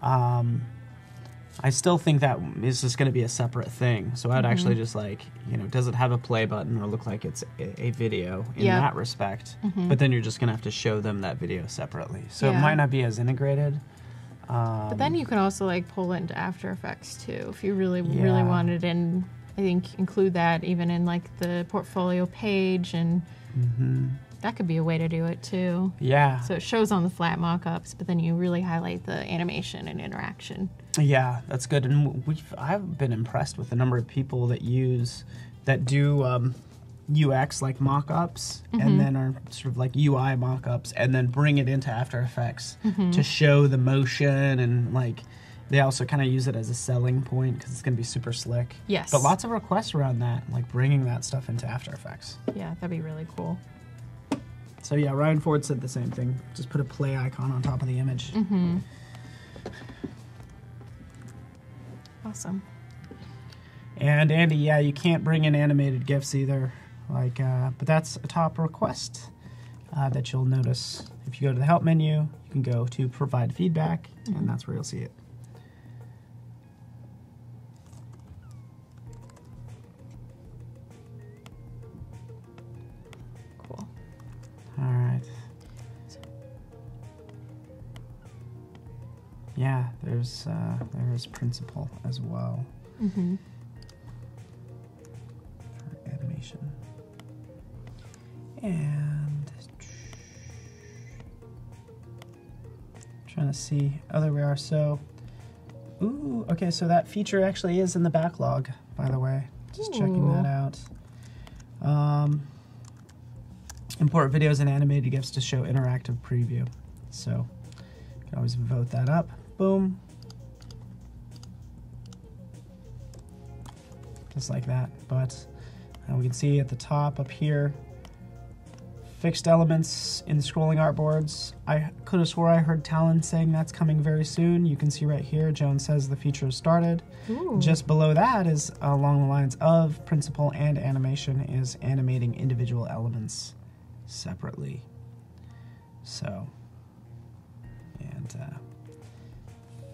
I still think that is just going to be a separate thing. So I'd actually just like, does it have a play button or look like it's a video in that respect? But then you're just going to have to show them that video separately. So it might not be as integrated. But then you can also like pull it into After Effects too, if you really wanted, and I think include that even in like the portfolio page, and that could be a way to do it too. Yeah. So it shows on the flat mock-ups, but then you really highlight the animation and interaction. Yeah, that's good. And I've been impressed with the number of people that do UX like mock-ups and then are sort of like UI mock-ups and then bring it into After Effects to show the motion, and like they also kind of use it as a selling point because it's going to be super slick. Yes. But lots of requests around that, like bringing that stuff into After Effects. Yeah, that'd be really cool. So yeah, Ryan Ford said the same thing. Just put a play icon on top of the image. Awesome. And Andy, yeah, you can't bring in animated GIFs either. Like, but that's a top request that you'll notice. If you go to the Help menu, you can go to Provide Feedback, and that's where you'll see it. Cool. All right. Yeah, there's Principal as well. For animation. And trying to see, oh, there we are. So, ooh, okay, so that feature actually is in the backlog, by the way. Just checking that out. Import videos and animated GIFs to show interactive preview. So you can always vote that up. Boom. Just like that. But we can see at the top up here, fixed elements in scrolling artboards. I could have swore I heard Talon saying that's coming very soon. You can see right here, Joan says the feature has started. Ooh. Just below that is along the lines of Principal and Animation is animating individual elements separately. So, and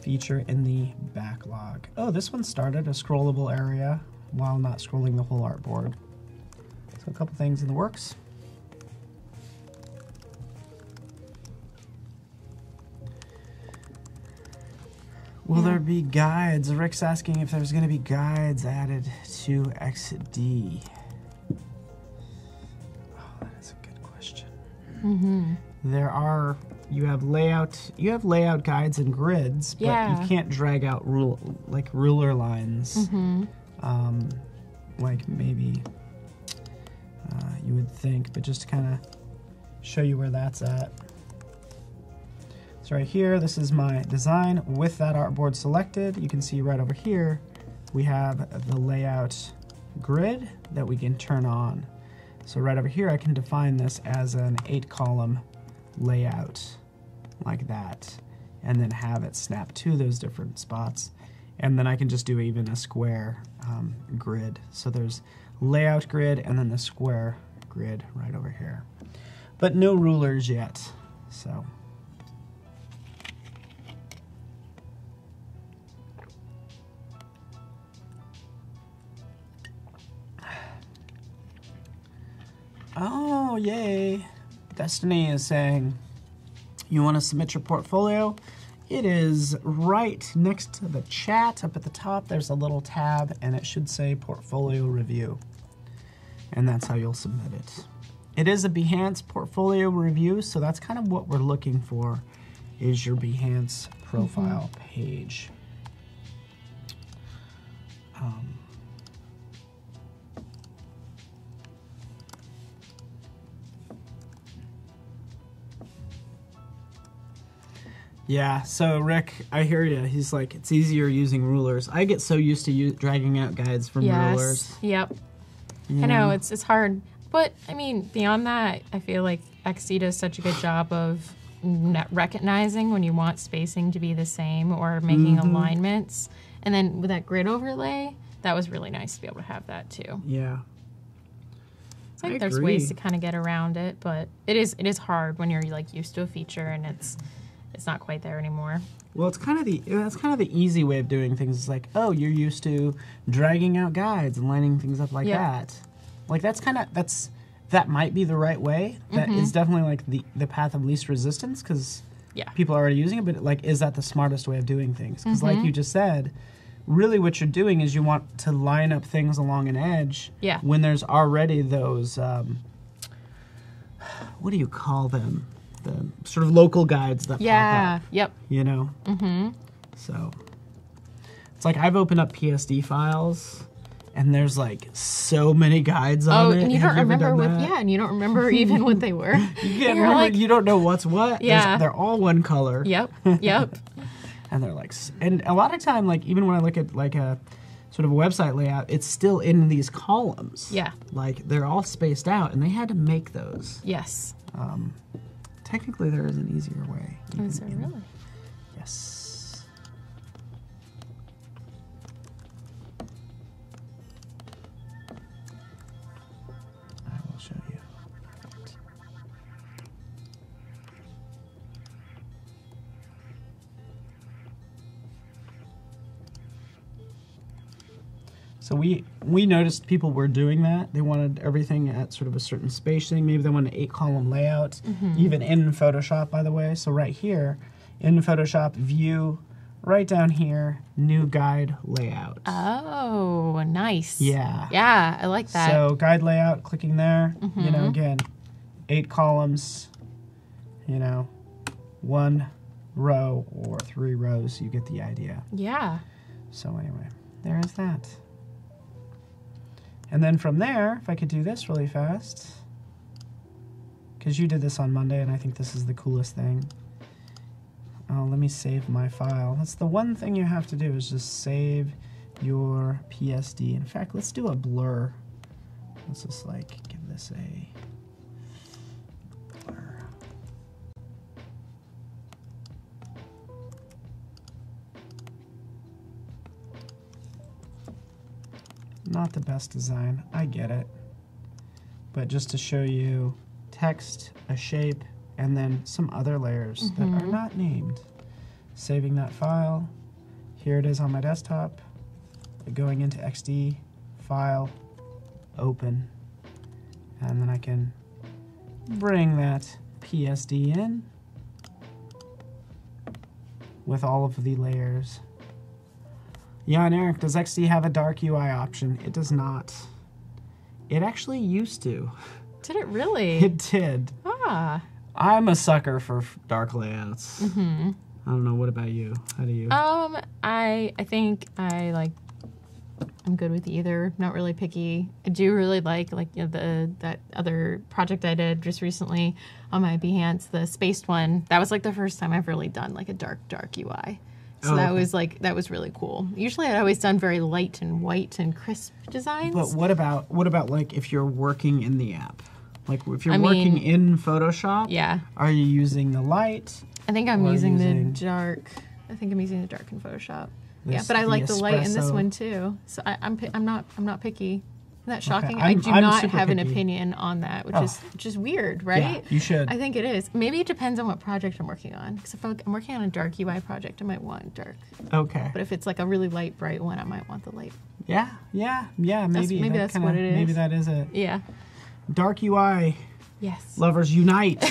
feature in the backlog. Oh, this one started a scrollable area while not scrolling the whole artboard. So a couple things in the works. Will there be guides? Rick's asking if there's going to be guides added to XD. Oh, that is a good question. There are. You have layout guides and grids, but you can't drag out ruler lines. Like maybe you would think, but just to kind of show you where that's at. So right here, this is my design with that artboard selected. You can see right over here, we have the layout grid that we can turn on. So right over here, I can define this as an 8-column layout like that, and then have it snap to those different spots. And then I can just do even a square grid. So there's layout grid and then the square grid right over here. But no rulers yet, so. Oh, yay. Destiny is saying, you want to submit your portfolio? It is right next to the chat up at the top. There's a little tab and it should say portfolio review. And that's how you'll submit it. It is a Behance portfolio review, so that's kind of what we're looking for, is your Behance profile page. Yeah, so Rick, I hear you. He's like, it's easier using rulers. I get so used to dragging out guides from rulers. Yep. I know, it's hard. But, I mean, beyond that, I feel like XD does such a good job of recognizing when you want spacing to be the same or making alignments. And then with that grid overlay, that was really nice to be able to have that too. Yeah. It's like there's ways to kind of get around it, but it is hard when you're like used to a feature and it's not quite there anymore. Well, that's kind of the easy way of doing things. It's like, oh, you're used to dragging out guides and lining things up like that. Like that might be the right way. That is definitely like the path of least resistance because people are already using it. But like, is that the smartest way of doing things? Because like you just said, really what you're doing is you want to line up things along an edge when there's already those what do you call them? The sort of local guides that pop up. You know? So it's like I've opened up PSD files and there's like so many guides on it. And you don't remember and you don't remember even what they were. You can't remember, like, you don't know what's what. They're all one color. Yep. And they're like, and a lot of time, like even when I look at like a sort of a website layout, it's still in these columns. Yeah. Like they're all spaced out and they had to make those. Yes. Technically, there is an easier way. Is there really? Yes. I will show you. So we noticed people were doing that. They wanted everything at sort of a certain spacing. Maybe they want an 8-column layout, even in Photoshop, by the way. So right here, in Photoshop, view, right down here, new guide layout. Oh, nice. Yeah. Yeah, I like that. So guide layout, clicking there, you know, again, 8 columns, you know, 1 row or 3 rows. You get the idea. Yeah. So anyway, there is that. And then from there, if I could do this really fast, because you did this on Monday, and I think this is the coolest thing. Oh, let me save my file. That's the one thing you have to do is just save your PSD. In fact, let's do a blur. Let's just like give this a blur. Not the best design, I get it. But just to show you text, a shape, and then some other layers that are not named. Saving that file. Here it is on my desktop. Going into XD, File, Open. And then I can bring that PSD in with all of the layers Yeah, and Eric, does XD have a dark UI option? It does not. It actually used to. Did it really? It did. Ah. I'm a sucker for dark layouts. I don't know. What about you? How do you? I think I'm good with either. Not really picky. I do really like that other project I did just recently on my Behance, the spaced one. That was like the first time I've really done like a dark UI. So that was really cool. Usually I'd always done very light and white and crisp designs. But what about like if you're working in the app? Like if you're working in Photoshop, yeah. Are you using the light? I think I'm using the dark. I think I'm using the dark in Photoshop. Yeah, but I like the light in this one too. So I'm not picky. Isn't that shocking? Okay. I do not have an picky. opinion on that, which is weird, right? Yeah, you should. I think it is. Maybe it depends on what project I'm working on. Because if I'm working on a dark UI project, I might want dark. Okay. But if it's like a really light, bright one, I might want the light. Yeah. Maybe that's what it is. Maybe that is it. Yeah. Dark UI. Yes. Lovers, unite.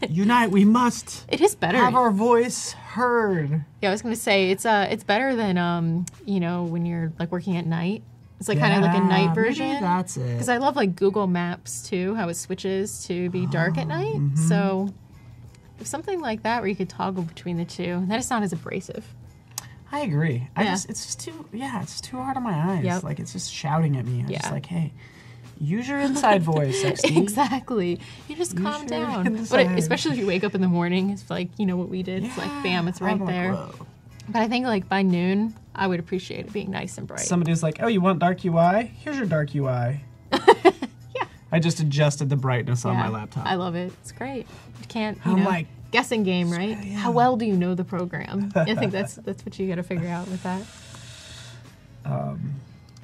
Unite. We must. It is better. Have our voice heard. Yeah, I was going to say it's better than when you're like working at night. It's like kind of like a night version. Maybe that's it. Because I love like Google Maps too, how it switches to be dark at night. So if something like that where you could toggle between the two, that is not as abrasive. I agree. Yeah. It's just too hard on my eyes. Yep. Like it's just shouting at me. I'm just Yeah. like, hey, use your inside voice, XD. Exactly. You just calm down. inside. But especially if you wake up in the morning, it's like, what we did. It's like, bam, it's right I'm like, there. whoa. But I think like by noon, I would appreciate it being nice and bright. Somebody's like, oh, you want dark UI? Here's your dark UI. Yeah. I just adjusted the brightness on my laptop. I love it. It's great. You can't, I'm like, guessing game, right? yeah. How well do you know the program? I think that's what you got to figure out with that.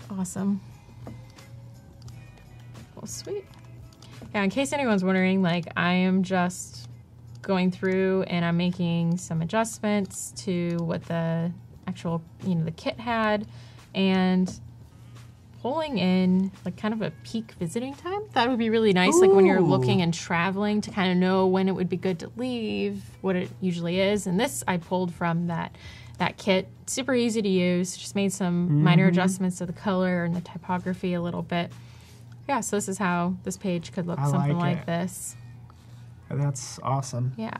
Awesome. Well, sweet. Yeah, in case anyone's wondering, like I am just going through and I'm making some adjustments to what the actual, the kit had, and pulling in like kind of a peak visiting time. That would be really nice, like when you're looking and traveling, to kind of know when it would be good to leave, what it usually is. And this I pulled from that kit. Super easy to use. Just made some minor adjustments to the color and the typography a little bit. Yeah, so this is how this page could look, something like this. That's awesome. Yeah.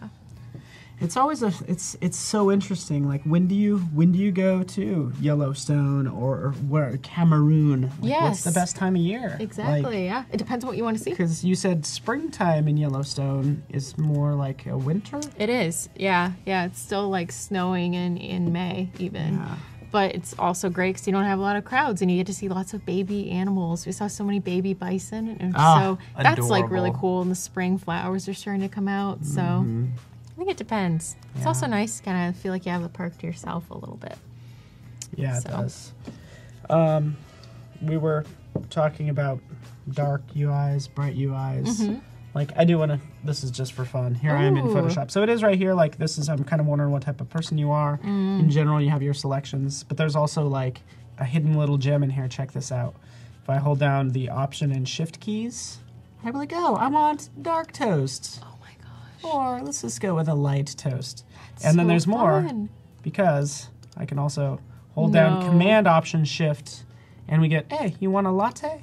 It's always it's so interesting. Like when do you go to Yellowstone or where Cameroon? Like, Yes. What's the best time of year? Exactly. Like, Yeah. It depends on what you want to see. because you said springtime in Yellowstone is more like a winter. It is. Yeah. Yeah. It's still like snowing in May even. Yeah. But it's also great because you don't have a lot of crowds and you get to see lots of baby animals. We saw so many baby bison. And so that's like really adorable. cool. And the spring flowers are starting to come out. So I think it depends. It's Yeah. also nice to kind of feel like you have the park to yourself a little bit. Yeah, it So. does. We were talking about dark UIs, bright UIs. Like I do want to. This is just for fun. Here I am in Ooh. Photoshop. So it is right here. Like this is. I'm kind of wondering what type of person you are. In general, you have your selections, but there's also like a hidden little gem in here. Check this out. If I hold down the Option and Shift keys, I'm like, oh, I want dark toast. Oh my gosh. Or let's just go with a light toast. And then so there's more fun. because I can also hold down No. Command Option Shift, and we get, hey, you want a latte?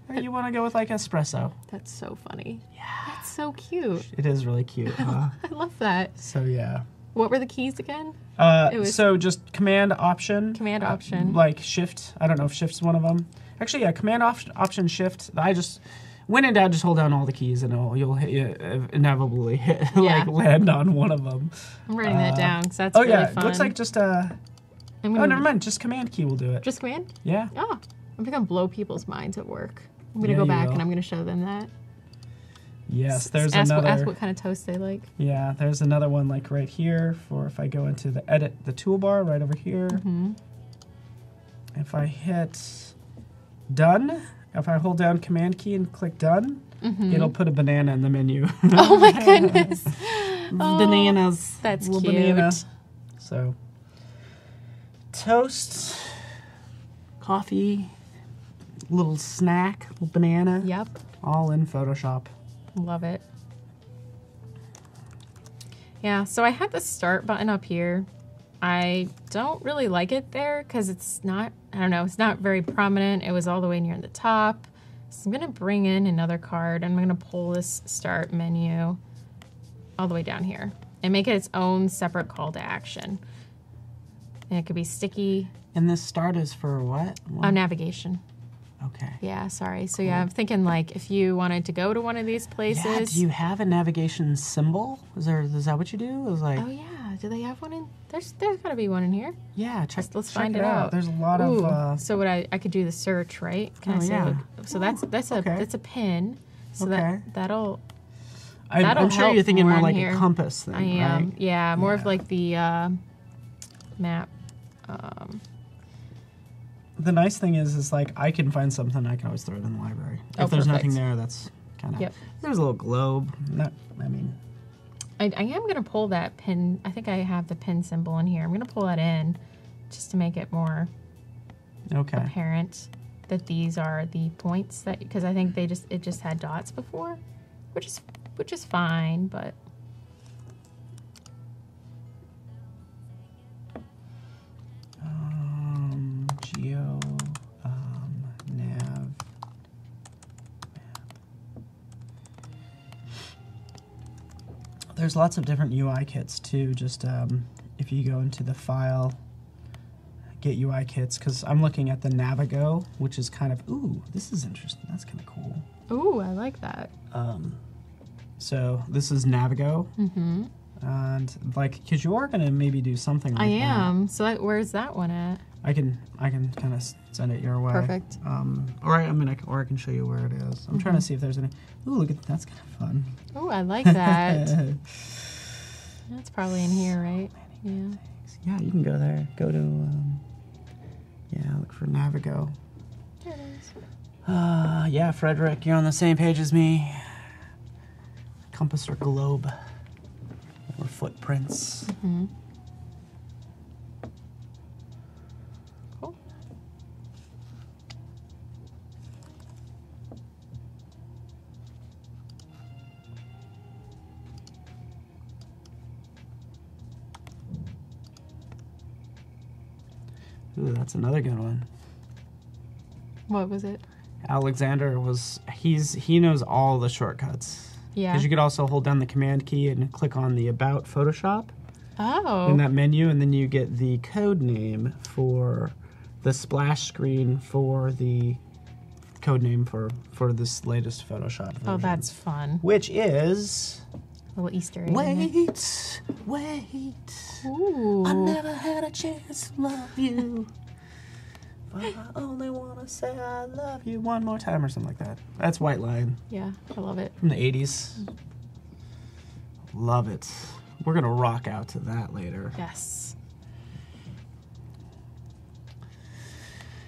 Or you want to go with like espresso? That's so funny. Yeah. That's so cute. It is really cute, huh? I love that. So yeah. What were the keys again? It was- So just Command Option. Command Option. Like Shift. I don't know if Shift's one of them. Actually, yeah, Command Option Shift. I just, when in doubt, just hold down all the keys and you'll inevitably Yeah. land on one of them. I'm writing that down because that's Oh really yeah, fun. it looks like just I'm oh, gonna, never mind. Just Command key will do it. Just command? Yeah. Oh, I'm gonna blow people's minds at work. I'm gonna Yeah, go you back will. and I'm gonna show them that. Yes, there's ask another. what kind of toast they like. Yeah, there's another one like right here for if I go into the edit, the toolbar right over here. If I hit done, if I hold down Command key and click done, it'll put a banana in the menu. Oh my goodness. Bananas. That's Little cute. banana. So, toast, coffee, little snack, little banana. Yep. All in Photoshop. Love it. Yeah, so I had the start button up here. I don't really like it there because it's not, I don't know, it's not very prominent. It was all the way near the top. So I'm going to bring in another card. I'm going to pull this start menu all the way down here and make it its own separate call to action. And it could be sticky. And this start is for what? Oh, navigation. Okay. Yeah, sorry. So yeah, I'm thinking like if you wanted to go to one of these places. Yeah, do you have a navigation symbol? Is that what you do? It was like, oh yeah, do they have one in? There's got to be one in here. Yeah, Let's check find it it out. There's a lot of. So what I could do the search, right? Can I say? Yeah. So that's a pin. So Okay. that'll I'm sure you're thinking more in like here. a compass thing, I am. right? Yeah, more of like the map. The nice thing is like I can find something, I can always throw it in the library. If there's perfect. nothing there, that's kind of. Yep. There's a little globe. I am going to pull that pin. I think I have the pin symbol in here. I'm going to pull that in just to make it more apparent that these are the points that, because I think it just had dots before, which is fine, but geo nav. There's lots of different UI kits too. Just if you go into the file, get UI kits, because I'm looking at the Navigo, which is kind of, ooh, this is interesting. That's kind of cool. ooh, I like that. So this is Navigo, and like, because you are gonna maybe do something like I that. am. So where's that one at? I can kind of send it your way. Perfect. Or I can show you where it is. I'm trying to see if there's any. Ooh, look at that's kind of fun. Oh, I like that. That's probably in here, right? Yeah. Yeah, you can go there. Go to look for Navigo. There it is. Yeah, Frederick, you're on the same page as me. Compass or globe or footprints. Cool. Ooh, that's another good one. What was it? Alexander he knows all the shortcuts. Yeah. Because you could also hold down the command key and click on the About Photoshop Oh. in that menu, and then you get the code name for the splash screen for the code name for this latest Photoshop version. Oh, that's fun. Which is... A little Easter egg. in it. Wait. Ooh. I never had a chance to love you. But I only want to say I love you one more time or something like that. That's White Line Yeah, I love it. from the 80s. Love it. We're going to rock out to that later. Yes.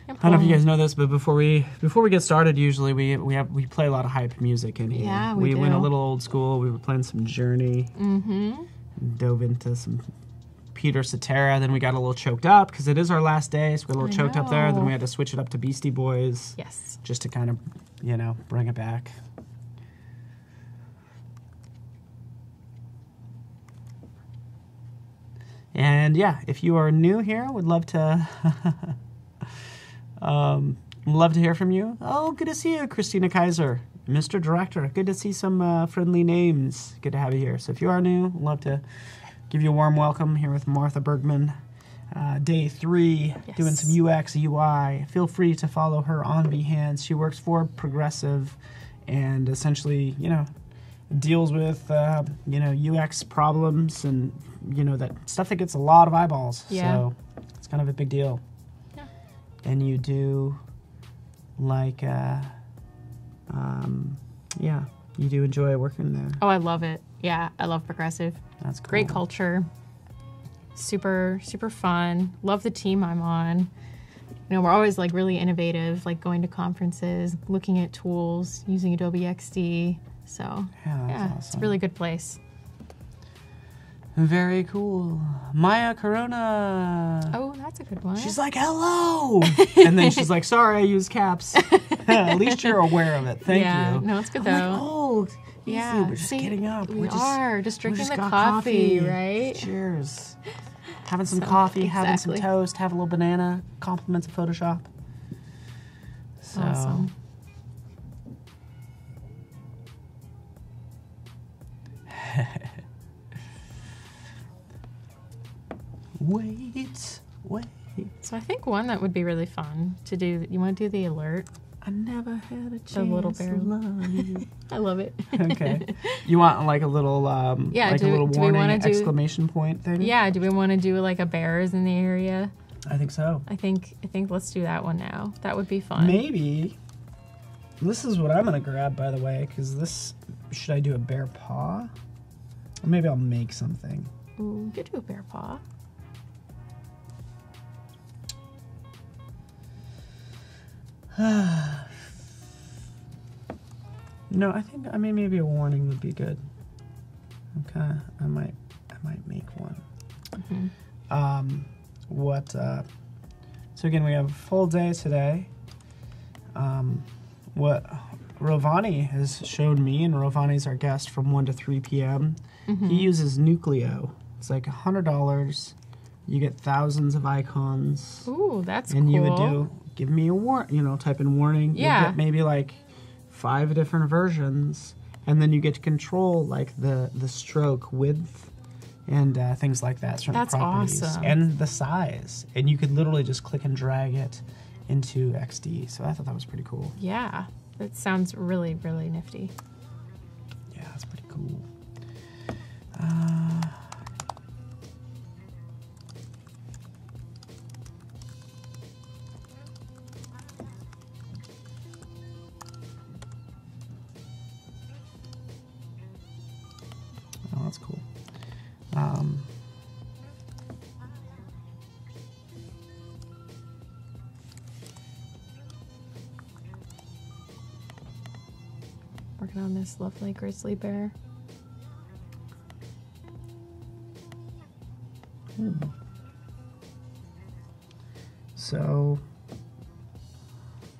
I don't know if you guys know this, but before we get started, usually we play a lot of hype music in here. Yeah, we went a do. little old school. We were playing some Journey. Mm-hmm. Dove into some Peter Cetera. Then we got a little choked up because it is our last day, so we got a little choked up there. Then we had to switch it up to Beastie Boys. Yes. Just to kind of, bring it back. And yeah, if you are new here, would love to love to hear from you. Oh, good to see you, Christina Kaiser, Mr. Director. Good to see some friendly names. Good to have you here. So if you are new, love to give you a warm welcome here with Martha Bergmann. Day 3, doing some UX, UI. Feel free to follow her on Behance. She works for Progressive and essentially, deals with, UX problems and, that stuff that gets a lot of eyeballs. Yeah. So it's kind of a big deal. Yeah. And you do like, you do enjoy working there. Oh, I love it. Yeah, I love Progressive. That's cool. Great culture. Super, super fun. Love the team I'm on. We're always like really innovative, like going to conferences, looking at tools, using Adobe XD. So Yeah, it's a really good place. Very cool. Maya Corona. Oh, that's a good one. She's like, hello. And then she's like, sorry, I use caps. At least you're aware of it. Thank you. No, it's good though. I'm like, oh, yeah. easy. We're just getting up. We are just drinking just the got coffee, right? Cheers. Having some coffee, having some exactly. toast, have a little banana, compliments of Photoshop. So, Awesome. wait. So I think one that would be really fun to do. You want to do the alert? I never had a chance The little bear. to love you. I love it. Okay. You want like a little, Yeah, like do a little we warning wanna do- exclamation point thing? Yeah. Do we want to do like a bears in the area? I think so. I think let's do that one now. That would be fun. Maybe. This is what I'm gonna grab, by the way, because this. Should I do a bear paw? Or maybe I'll make something. Ooh, you could do a bear paw. No, I think maybe a warning would be good. Okay, I might make one. So again, we have a full day today. What Rovani has showed me, and Rovani's our guest from 1 to 3 p.m. He uses Nucleo. It's like $100. You get thousands of icons. Ooh, that's and cool. You would give me a type in warning. Yeah. You'll get maybe like 5 different versions, and then you get to control like the stroke width and things like that. Certain That's properties. awesome. And the size, and you could literally just click and drag it into XD. So I thought that was pretty cool. Yeah, that sounds really, really nifty. Yeah, that's pretty cool. Oh, that's cool. Working on this lovely grizzly bear. So,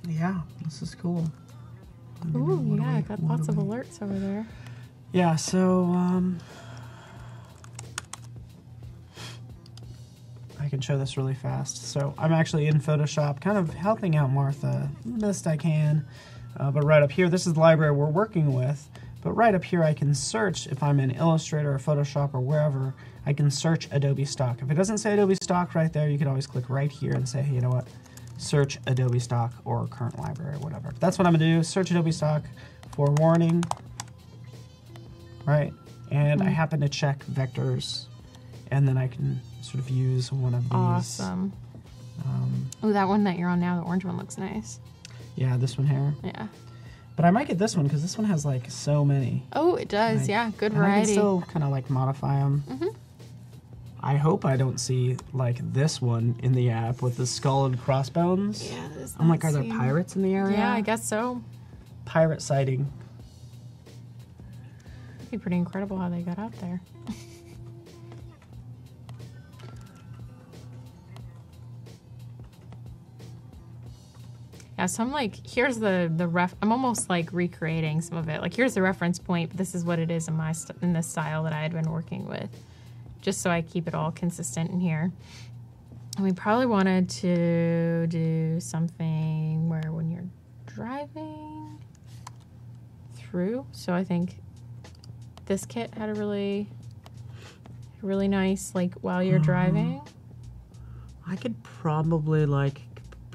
yeah, this is cool. Ooh, yeah, I got lots of alerts over there. Yeah, so, I can show this really fast. So I'm actually in Photoshop, kind of helping out Martha best I can. But right up here, this is the library we're working with. But right up here, I can search if I'm in Illustrator or Photoshop or wherever. I can search Adobe Stock. If it doesn't say Adobe Stock right there, you can always click right here and say, hey, you know what? Search Adobe Stock or current library or whatever. That's what I'm gonna do. Search Adobe Stock for warning, right? And I happen to check vectors, and then I can sort of use one of these. Awesome. Oh, that one that you're on now, the orange one looks nice. Yeah, this one here. Yeah. But I might get this one because this one has like so many. Oh, it does. Like, Yeah, good and I can variety. still kind of like modify them. I hope I don't see like this one in the app with the skull and crossbones. Yeah, that is I'm like, not are there seen. pirates in the area? Yeah, I guess so. Pirate sighting. It'd be pretty incredible how they got out there. Yeah, so I'm like, here's the ref. I'm almost like recreating some of it. Like, here's the reference point, but this is what it is in in this style that I had been working with, just so I keep it all consistent in here. And we probably wanted to do something where when you're driving through. So I think this kit had a really nice like while you're driving. I could probably like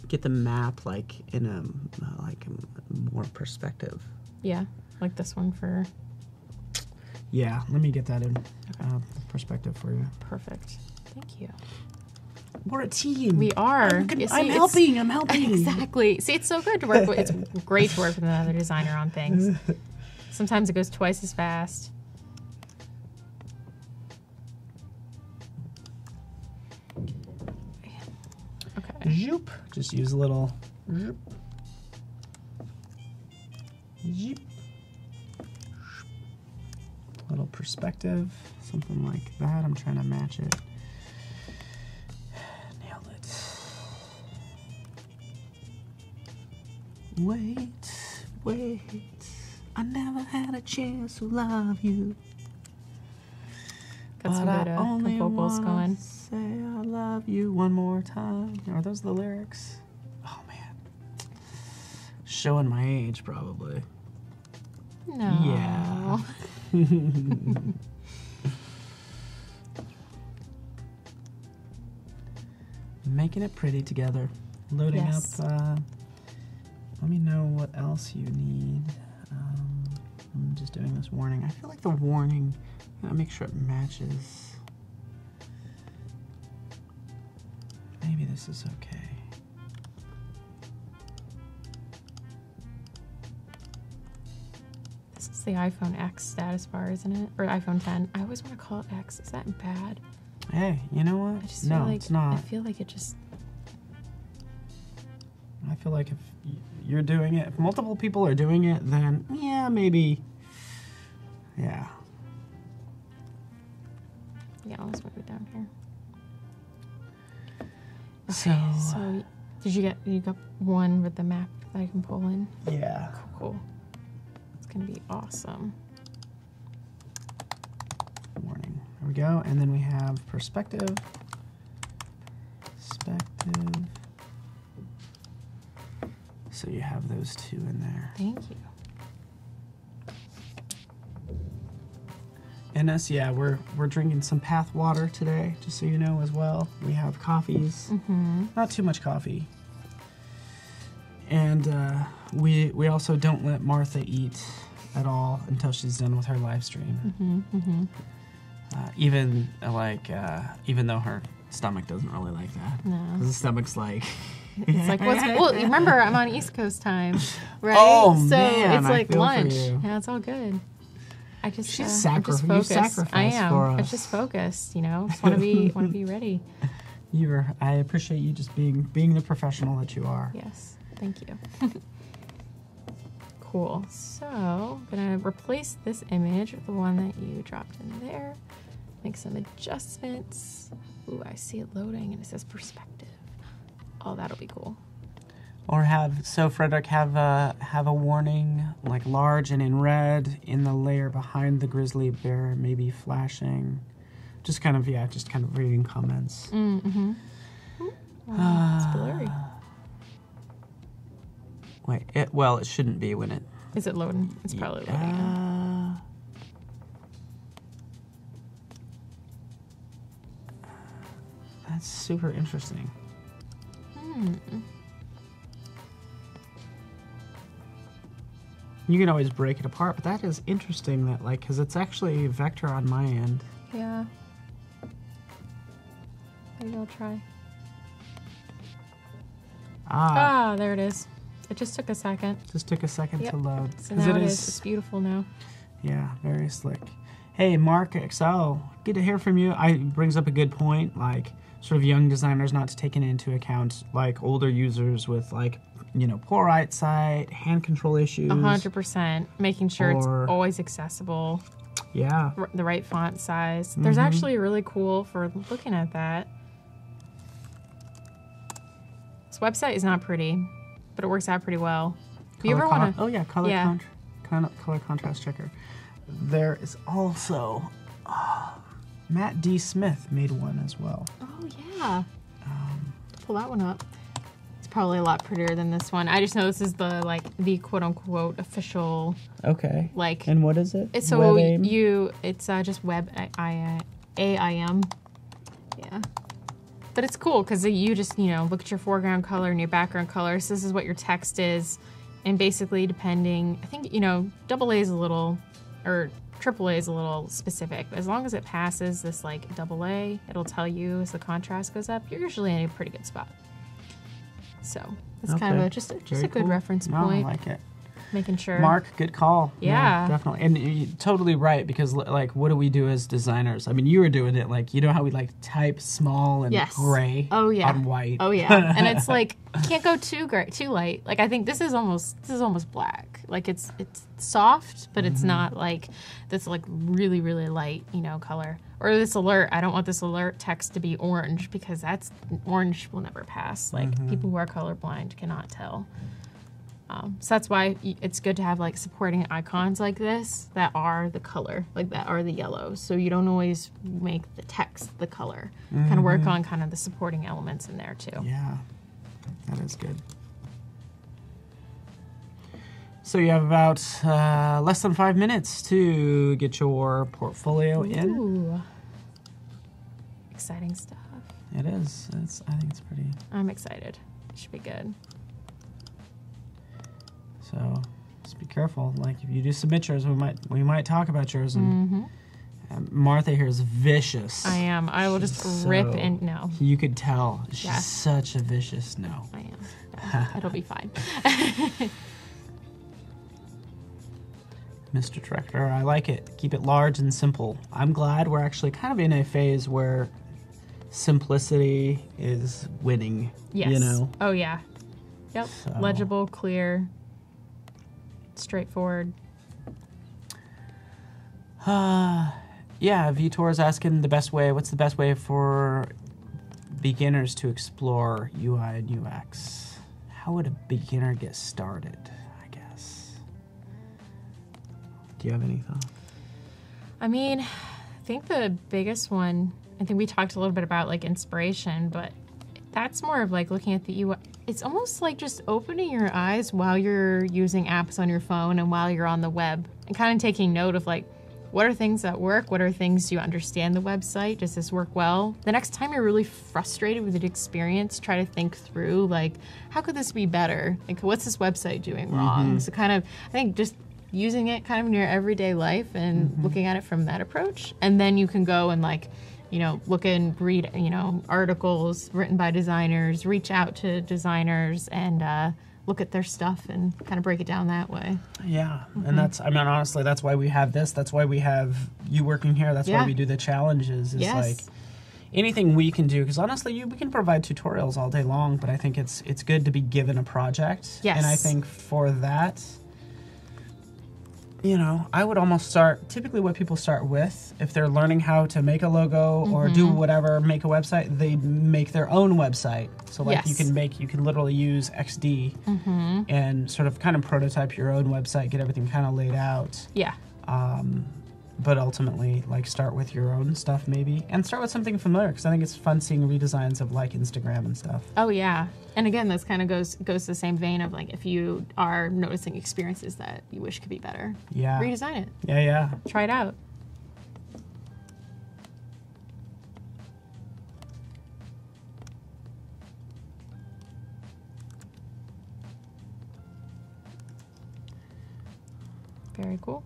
get the map like in a more perspective. Yeah, like this one for Yeah, let me get that in perspective for you. perfect. Thank you. We're a team. We are. I'm You see, I'm it's- helping. I'm helping. Exactly. See, it's so good to work with. It's great to work with another designer on things. Sometimes it goes twice as fast. Okay. Zoop. Just use a little. Zoop. Zoop. Little perspective, something like that. I'm trying to match it. Nailed it. Wait. I never had a chance to love you. Got some but good I only vocals wanna going. say love you one more time. Are those the lyrics? Oh man. Showing my age probably. No. Yeah. Making it pretty together. Loading Yes. up. Let me know what else you need. I'm just doing this warning. I feel like the warning, I'll make sure it matches. Maybe this is okay. This is the iPhone X status bar, isn't it? Or iPhone 10. I always want to call it X. Is that bad? Hey, you know what? I just No, feel like it's not. I feel like it just. I feel like if you're doing it, if multiple people are doing it, then yeah, maybe. Yeah. Yeah, let's move it down here. So, So, did you got one with the map that I can pull in? yeah. Cool. It's gonna be awesome. Warning. There we go. And then we have perspective. Perspective. So you have those two in there. Thank you. And us, yeah, we're drinking some path water today, just so you know as well. We have coffees. Not too much coffee. And we also don't let Martha eat at all until she's done with her live stream. Even though her stomach doesn't really like that. No. Because the stomach's like. It's like, well, remember, I'm on East Coast time, right? Oh, so man, it's I like feel for lunch. you. Yeah, it's all good. I just, She's I'm just you focused. sacrificed I am. for us. I'm just focused, you know. Just want to be ready. I appreciate you just being the professional that you are. Yes, thank you. Cool. So I'm gonna replace this image with the one that you dropped in there. Make some adjustments. Ooh, I see it loading and it says perspective. Oh, that'll be cool. Or Frederick, have a warning, like large and in red, in the layer behind the grizzly bear, maybe flashing. Just kind of reading comments. It's blurry. Wait, it shouldn't be when it... Is it loading? It's probably loading. That's super interesting. You can always break it apart, but that is interesting that, like, because it's actually vector on my end. Yeah. Maybe I'll try. Ah, there it is. It just took a second. Just took a second to load. So now it is. It's beautiful now. Yeah, very slick. Hey, Mark XL, good to hear from you. Brings up a good point, like, sort of young designers not to take into account, like, older users with, like, you know, poor eyesight, hand control issues. 100%. Making sure it's always accessible. Yeah. The right font size. There's actually really cool for looking at that. This website is not pretty, but it works out pretty well. If you ever want to... Oh, yeah, color contrast checker. There is also... Matt D. Smith made one as well. Oh, yeah. Pull that one up. It's probably a lot prettier than this one. I just know this is the quote-unquote official... Okay. Like... And what is it? It's just Web AIM. Yeah. But it's cool because you just, you know, look at your foreground color and your background color. So this is what your text is. And basically, depending... I think, you know, AA is a little... Or... AAA is a little specific, but as long as it passes this like AA, it'll tell you as the contrast goes up, you're usually in a pretty good spot. So it's kind of just a good reference point. I like it. Making sure. Mark, good call. Yeah. Definitely. And you're totally right, because like, what do we do as designers? I mean, you were doing it like, you know how we like type small and gray on white. Oh yeah. And it's like, can't go too gray, too light. Like I think this is almost black. Like it's soft, but it's not like this like really, really light, you know, color. Or this alert, I don't want this alert text to be orange, because orange will never pass. Like people who are colorblind cannot tell. So that's why it's good to have like supporting icons like this that are the color, like that are the yellow. So you don't always make the text the color. Kind of work on kind of the supporting elements in there too. Yeah, that is good. So you have about less than 5 minutes to get your portfolio in. Ooh. Exciting stuff. It is. I think it's pretty. I'm excited. It should be good. So just be careful. Like if you do submit yours, we might talk about yours. And Martha here is vicious. I am. I will just rip and no. You could tell she's such a vicious no. I am. No, it'll be fine. Mr. Director, I like it. Keep it large and simple. I'm glad we're actually kind of in a phase where simplicity is winning. Yes. You know? Oh yeah. Yep. So. Legible, clear, straightforward. Yeah, Vitor is asking what's the best way for beginners to explore UI and UX? How would a beginner get started, I guess? Do you have any thoughts? I mean, I think the biggest one, I think we talked a little bit about like inspiration, but that's more of like looking at the UI. It's almost like just opening your eyes while you're using apps on your phone and while you're on the web and kind of taking note of like, what are things that work? What are things you understand the website? Does this work well? The next time you're really frustrated with the experience, try to think through like, how could this be better? Like, what's this website doing wrong? So kind of, I think just using it kind of in your everyday life and looking at it from that approach. And then you can go and like, you know, look and read, you know, articles written by designers, reach out to designers and look at their stuff and kind of break it down that way. Yeah, and that's, I mean, honestly, that's why we have this. That's why we have you working here. That's why we do the challenges. Is like anything we can do, because honestly, we can provide tutorials all day long, but I think it's good to be given a project. Yes. And I think for that, you know, I would almost start, typically what people start with, if they're learning how to make a logo or do whatever, make a website, they make their own website. So like you can literally use XD and sort of kind of prototype your own website, get everything kind of laid out. Yeah. But ultimately, like, start with your own stuff maybe, and start with something familiar, because I think it's fun seeing redesigns of like Instagram and stuff. Oh yeah, and again, this kind of goes to the same vein of like, if you are noticing experiences that you wish could be better, redesign it. Yeah. Try it out. Very cool.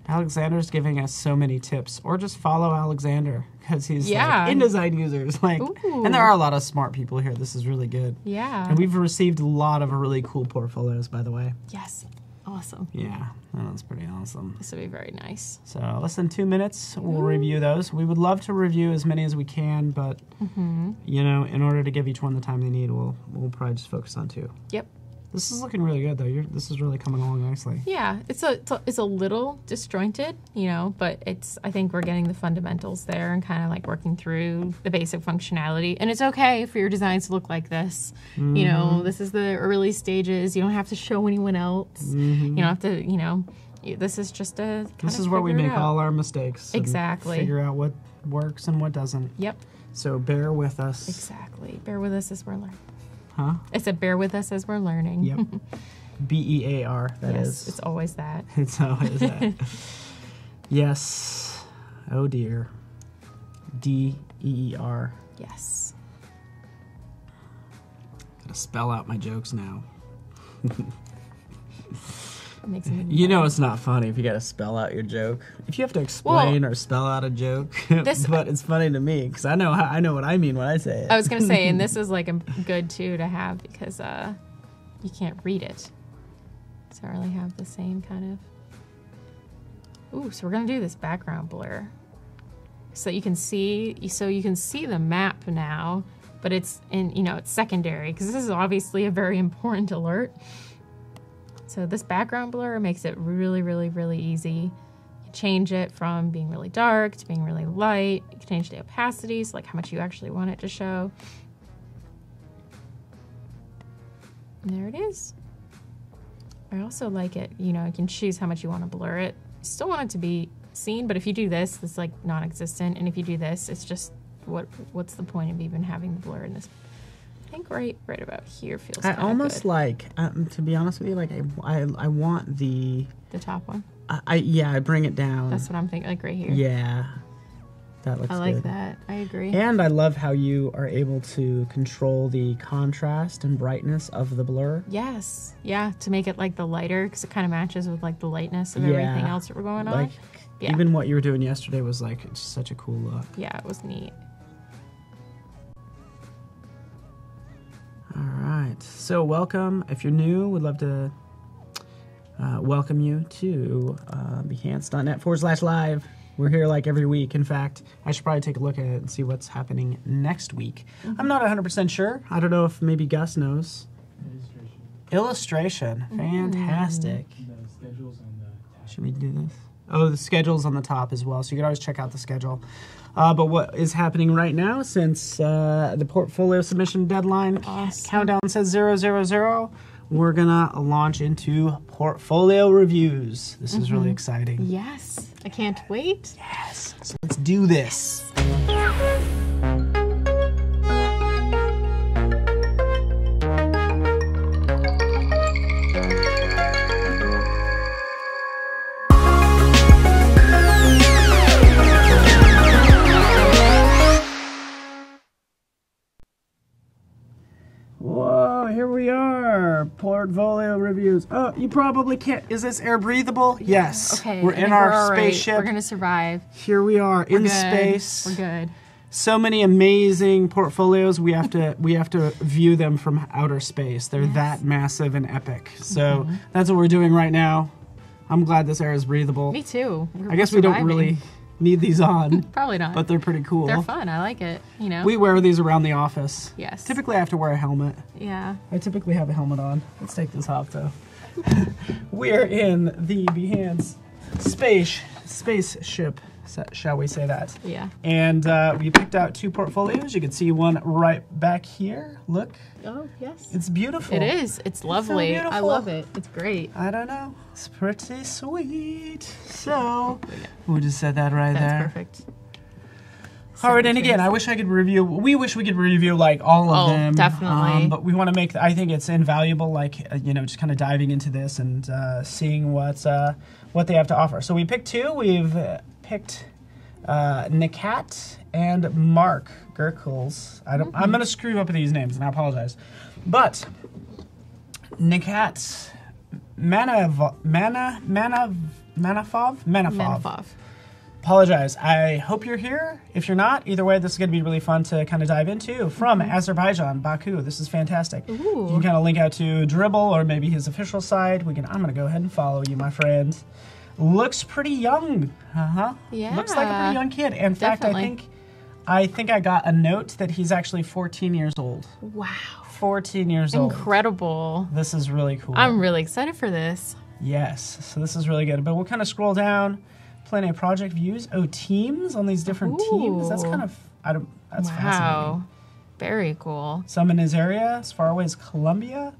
Alexander's giving us so many tips, or just follow Alexander, because he's like InDesign users. Like, and there are a lot of smart people here. This is really good. Yeah. And we've received a lot of really cool portfolios, by the way. Yes. Awesome. Yeah, that's pretty awesome. This will be very nice. So less than 2 minutes, we'll review those. We would love to review as many as we can, but you know, in order to give each one the time they need, we'll probably just focus on 2. Yep. This is looking really good, though. This is really coming along nicely. Yeah, it's a little disjointed, you know, but I think we're getting the fundamentals there and kind of like working through the basic functionality. And it's okay for your designs to look like this. You know, this is the early stages. You don't have to show anyone else. You don't have to, you know, this is just a This is where we make all our mistakes. Exactly. Figure out what works and what doesn't. Yep. So bear with us. Exactly. Bear with us as we're learning. Huh? I said bear with us as we're learning. Yep. BEAR, that is. It's always that. It's always that. Yes. Oh dear. DEER. Yes. Gotta spell out my jokes now. Makes it you know it's not funny if you gotta spell out your joke. If you have to explain or spell out a joke, but it's funny to me because I know what I mean when I say it. I was gonna say, and this is like a good too to have because you can't read it. So I really have the same kind of. Ooh, so we're gonna do this background blur, so you can see the map now, but it's it's secondary because this is obviously a very important alert. So this background blur makes it really, really, really easy. You change it from being really dark to being really light. You can change the opacity, so like how much you actually want it to show. And there it is. I also like it, you know, you can choose how much you want to blur it. You still want it to be seen, but if you do this, it's like non-existent. And if you do this, it's just, what's the point of even having the blur in this? I think right about here feels I almost good. like, to be honest with you, like I want the top one. I bring it down. That's what I'm thinking, like right here. Yeah, that looks good. I like that. I agree. And I love how you are able to control the contrast and brightness of the blur. Yes. Yeah, to make it like the lighter, because it kind of matches with like the lightness of everything else that we're going on. Like, even what you were doing yesterday was like it's such a cool look. Yeah, it was neat. All right. So welcome. If you're new, we'd love to welcome you to behance.net/live. We're here like every week. In fact, I should probably take a look at it and see what's happening next week. I'm not 100% sure. I don't know if maybe Gus knows. Illustration. Fantastic. The schedules on the tab. Should we do this? Oh, the schedule's on the top as well, so you can always check out the schedule. But what is happening right now, since the portfolio submission deadline countdown says 000, we're gonna launch into portfolio reviews. This is really exciting. Yes, I can't wait. Yes, so let's do this. Whoa, here we are. Portfolio reviews. Oh, you probably can't. Is this air breathable? Yes. Okay. We're in our spaceship. We're gonna survive. Here we are in space. We're good. So many amazing portfolios. We have to view them from outer space. They're that massive and epic. So that's what we're doing right now. I'm glad this air is breathable. Me too. I guess we don't really need these on. Probably not. But they're pretty cool. They're fun. I like it. You know. We wear these around the office. Yes. Typically, I have to wear a helmet. Yeah. I typically have a helmet on. Let's take this off, though. We're in the Behance spaceship, shall we say that? Yeah. And we picked out 2 portfolios. You can see one right back here. Look. Oh, yes. It's beautiful. It is. It's lovely. So I love it. It's great. I don't know. It's pretty sweet. So, we'll just set that right there. That's perfect. All right, and again, I wish I could review. We wish we could review like all of them. Definitely. But we want to make. I think it's invaluable. Like you know, just kind of diving into this and seeing what they have to offer. So we picked 2. We've picked Nikat and Mark Gerkels. I'm gonna screw up these names, and I apologize. But Nikat Manafov. Apologize. I hope you're here. If you're not, either way, this is going to be really fun to kind of dive into. From Azerbaijan, Baku. This is fantastic. Ooh. You can kind of link out to Dribble or maybe his official site. I'm going to go ahead and follow you, my friend. Looks pretty young. Yeah. Looks like a pretty young kid. In fact, Definitely. I think I got a note that he's actually 14 years old. Wow. 14 years old. Incredible. This is really cool. I'm really excited for this. Yes. So this is really good. But we'll kind of scroll down. Plenty of project views. Oh, teams on these different teams. That's kind of, that's fascinating. Very cool. Some in his area, as far away as Colombia.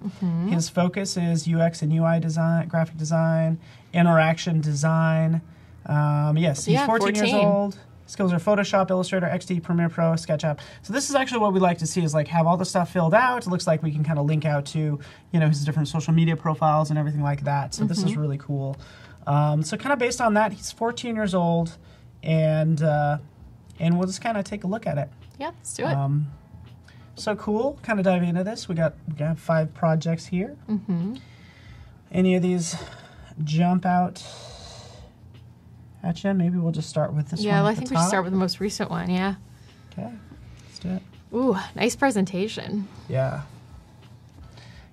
His focus is UX and UI design, graphic design, interaction design. Yes, he's 14 years old. Skills are Photoshop, Illustrator, XD, Premiere Pro, SketchUp. So this is actually what we like to see is like have all the stuff filled out. It looks like we can kind of link out to, you know, his different social media profiles and everything like that. So this is really cool. So kind of based on that, he's 14 years old, and we'll just kind of take a look at it. Yeah, let's do it. So cool. Kind of diving into this. We got 5 projects here. Any of these jump out at you? Maybe we'll just start with this one. Yeah, I think we should start with the most recent one. Yeah. Okay, let's do it. Ooh, nice presentation. Yeah.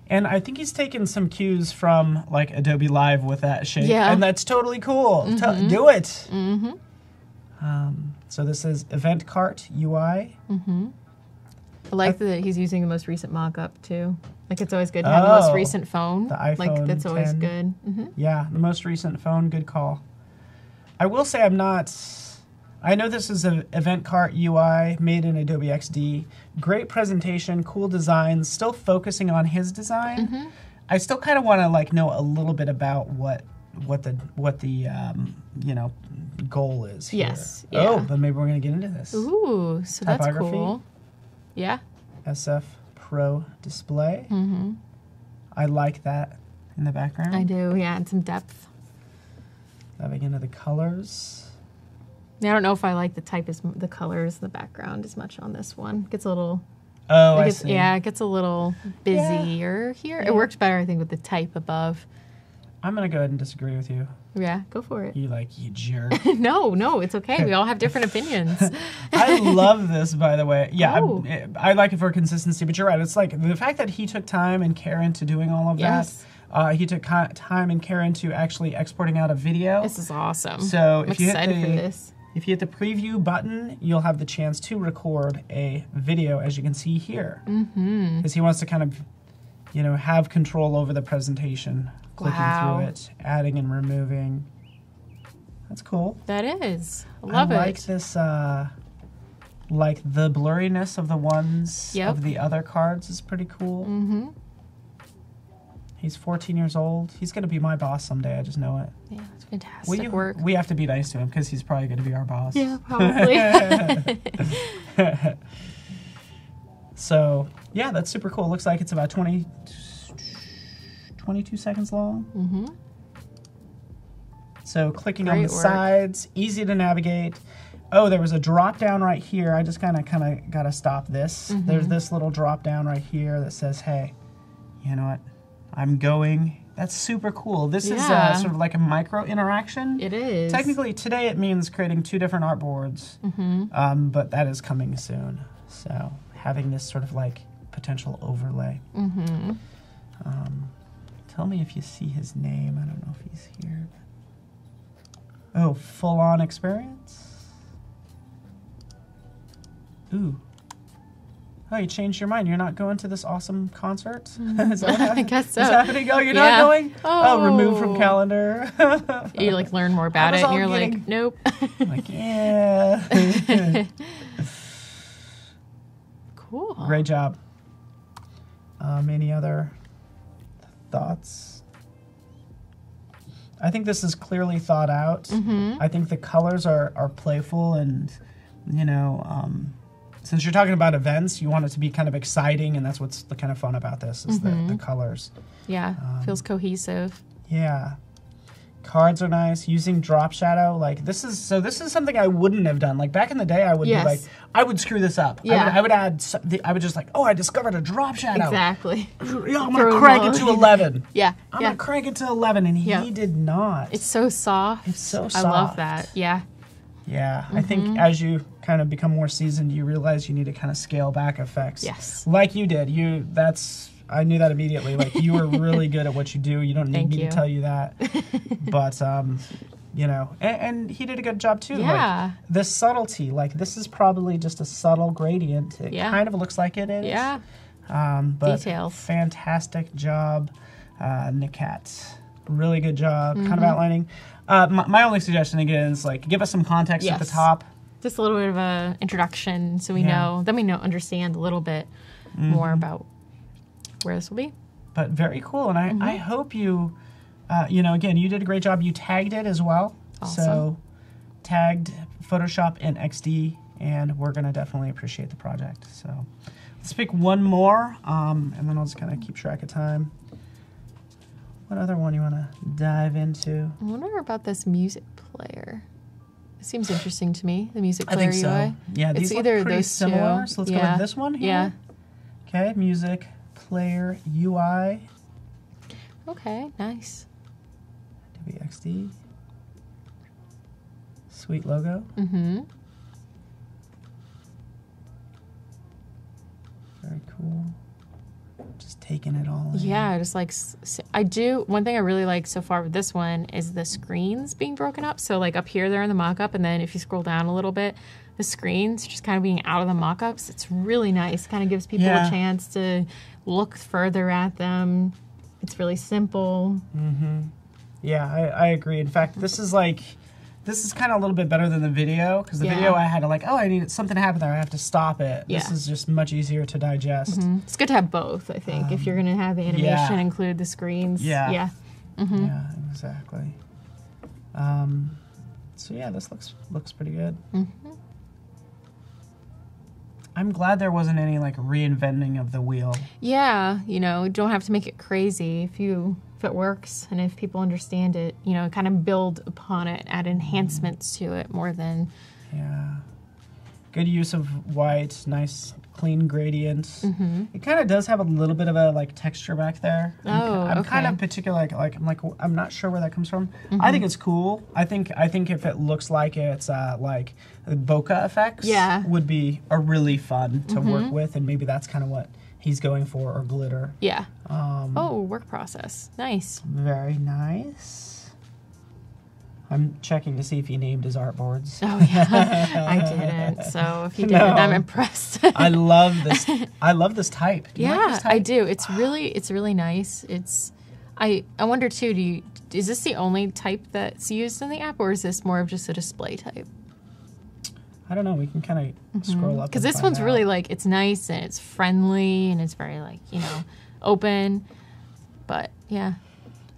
And I think he's taken some cues from like Adobe Live with that shape. Yeah. And that's totally cool. Do it. So this is Event Cart UI. I like that he's using the most recent mock-up too. Like it's always good to have the most recent phone. The iPhone like that's always 10. good. Yeah, the most recent phone. Good call. I will say I know this is an Event Cart UI made in Adobe XD. Great presentation, cool designs, still focusing on his design. I still kind of want to like know a little bit about what the you know, goal is here. Yes. Oh, Yeah. but maybe we're gonna get into this. Ooh, so that's Typography. cool. Yeah. SF Pro display. Mm-hmm. I like that in the background. I do. Yeah, and some depth. Diving into the colors. Yeah, I don't know if I like the colors in the background as much on this one. Gets a little. Oh, I It gets, see. yeah, it gets a little busier here. Yeah. It works better, I think, with the type above. I'm gonna go ahead and disagree with you. Yeah, go for it. You jerk. No, it's okay. We all have different opinions. I love this, by the way. Yeah, Oh. I like it for consistency, but you're right. It's like the fact that he took time and care into doing all of Yes. that. He took time and care into actually exporting out a video. This is awesome. So I'm if you hit excited for this. if you hit the preview button, you'll have the chance to record a video, as you can see here. Mm-hmm. Because he wants to kind of, you know, have control over the presentation. Clicking Wow. through it, adding and removing. That's cool. That is. I love I like it. this, like the blurriness of the ones Yep. of the other cards is pretty cool. Mm-hmm. He's 14 years old. He's going to be my boss someday. I just know it. Yeah, it's fantastic work. We have to be nice to him because he's probably going to be our boss. Yeah, probably. So, yeah, that's super cool. Looks like it's about 22 seconds long. Mm-hmm. So clicking on Great the work. sides, easy to navigate. Oh, there was a drop down right here. I just kind of got to stop this. Mm-hmm. There's this little drop down right here that says, hey, you know what? I'm going. That's super cool. This is Yeah. sort of like a micro interaction. It is. Technically, today it means creating 2 different artboards, but that is coming soon. So having this sort of like potential overlay. Mm-hmm. Tell me if you see his name. I don't know if he's here. Oh, full-on experience? Ooh. Oh, you changed your mind. You're not going to this awesome concert? Is that what happened? I guess so. Is happening? Oh, you're Yeah. not going? Oh. Remove from calendar. You like learn more about I was it, and all you're getting- like, nope. Like, yeah. Cool. Great job. Any other thoughts? I think this is clearly thought out. Mm-hmm. I think the colors are playful and, you know, since you're talking about events, you want it to be kind of exciting, and that's what's the kind of fun about this is the colors. Yeah, feels cohesive. Yeah. Cards are nice. Using drop shadow, like this is something I wouldn't have done. Like back in the day, I would Yes. be like, I would screw this up. Yeah. I would add. I would just like, oh, I discovered a drop shadow. Exactly. Yeah, I'm Throw gonna them crank all it to in. 11. Yeah. I'm yeah. gonna crank it to 11, and Yeah. he did not. It's so soft. It's so I love soft. that. Yeah. Yeah, I think as you kind of become more seasoned, you realize you need to kind of scale back effects. Yes. Like you did. I knew that immediately. Like you were really good at what you do. You don't need Thank me you. to tell you that. But you know, and he did a good job too. Yeah. Like the subtlety, like this is probably just a subtle gradient. It Yeah. kind of looks like it is. Yeah. But Details. fantastic job, Nikat. Really good job, kind Mm-hmm. of outlining. My only suggestion again is like give us some context at the Yes. top. Just a little bit of a introduction, so we Yeah. know. Then we understand a little bit more about where this will be. But very cool, and I hope you, you know, again, you did a great job. You tagged it as well. Awesome. So tagged Photoshop and XD, and we're going to definitely appreciate the project. So let's pick one more, and then I'll just kind of keep track of time. What other one you want to dive into? I wonder about this music player. It seems interesting to me, the music I player think so. UI. Yeah, these It's look either pretty those similar. two. So let's go Yeah. with this one here. Yeah. Okay, music player UI, Okay, nice. Adobe XD. Sweet logo. Mm-hmm. Very cool. Just taking it all in. Yeah, just like one thing I really like so far with this one is the screens being broken up. So like up here they're in the mock-up, and then if you scroll down a little bit, the screens just kind of being out of the mock-ups. It's really nice. Kind of gives people Yeah. a chance to look further at them. It's really simple. Yeah, I agree. In fact, this is This is kind of a little bit better than the video, because the video I had to like, oh, I need something to happen there. I have to stop it. Yeah. This is just much easier to digest. It's good to have both, I think, if you're going to have the animation include the screens. Yeah. Yeah. Yeah, exactly. So yeah, this looks pretty good. I'm glad there wasn't any like reinventing of the wheel. Yeah, you know, don't have to make it crazy if it works and if people understand it, you know, kind of build upon it, add enhancements to it more than... Yeah. Good use of white, nice clean gradient. It kind of does have a little bit of a like texture back there. I'm kind of particular, I'm not sure where that comes from. I think it's cool. I think if it looks like it's like bokeh effects, would be a really fun to work with, and maybe that's kind of what he's going for, or glitter. Yeah. Work process. Nice. Very nice. I'm checking to see if he named his artboards. Oh yeah, I didn't. So if you didn't, I'm impressed. I love this. I love this type. Do you like this type? I do. It's really nice. I wonder too. Is this the only type that's used in the app, or is this more of just a display type? I don't know. We can kind of scroll up. Because this one's really like, it's nice and it's friendly and it's very like, you know, open. But yeah.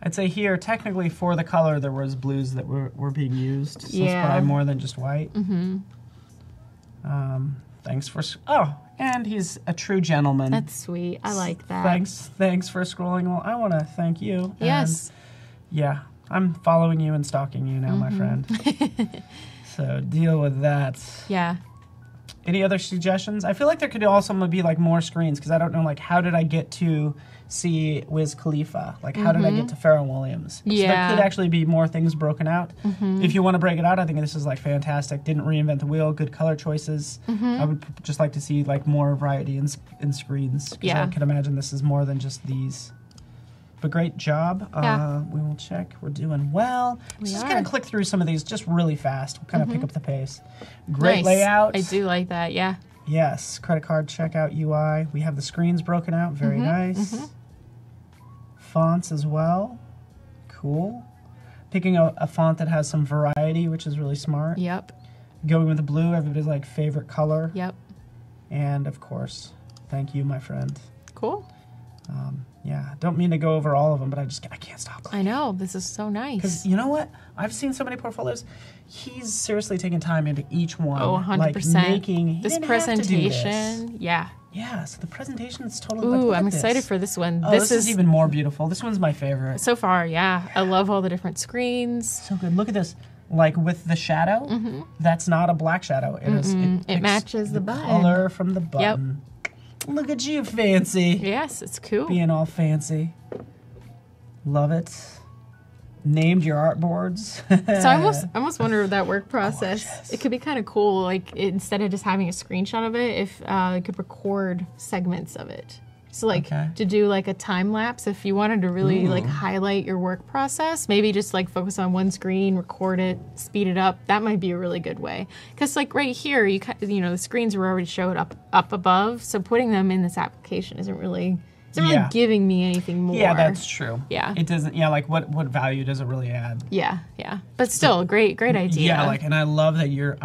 I'd say here, technically for the color, there was blues that were being used. So it's probably more than just white. Thanks for... Oh, and he's a true gentleman. That's sweet. I like that. Thanks for scrolling. Well, I want to thank you. Yes. And yeah, I'm following you and stalking you now, my friend. So deal with that. Yeah. Any other suggestions? I feel like there could also be like more screens, because I don't know, like, how did I get to see Wiz Khalifa? Like, how did I get to Pharrell Williams? So there could actually be more things broken out. If you want to break it out, I think this is like fantastic. Didn't reinvent the wheel. Good color choices. I would just like to see like more variety in screens, because I can imagine this is more than just these. But great job. We will check. We're doing well. Just going to click through some of these just really fast. We'll kind of pick up the pace. Great layout. I do like that, yeah. Yes. Credit card checkout UI. We have the screens broken out. Very nice. Fonts as well. Cool. Picking a font that has some variety, which is really smart. Yep. Going with the blue, everybody's like favorite color. Yep. And of course, thank you, my friend. Cool. Yeah, don't mean to go over all of them, but I can't stop. I know, this is so nice. Because you know what? I've seen so many portfolios. He's seriously taking time into each one. Oh, 100%. Like making this presentation. This. Yeah. Yeah, so the presentation is totally. Ooh, like, I'm excited for this one. Oh, this is even more beautiful. This one's my favorite. So far, yeah. I love all the different screens. So good. Look at this. Like with the shadow, that's not a black shadow. It matches the button. Color from the button. Yep. Look at you, fancy. Yes, it's cool. Being all fancy. Love it. Named your artboards. So I almost wonder if that work process, Gorgeous. It could be kind of cool, like instead of just having a screenshot of it, if it could record segments of it. So like to do like a time lapse, if you wanted to really like highlight your work process, maybe just like focus on one screen, record it, speed it up. That might be a really good way. Because like right here, you know, the screens were already showed up above, so putting them in this application isn't really giving me anything more. Yeah, that's true. Yeah. It doesn't, like what value does it really add? Yeah, yeah. But still, great idea. Yeah, like, and I love that you're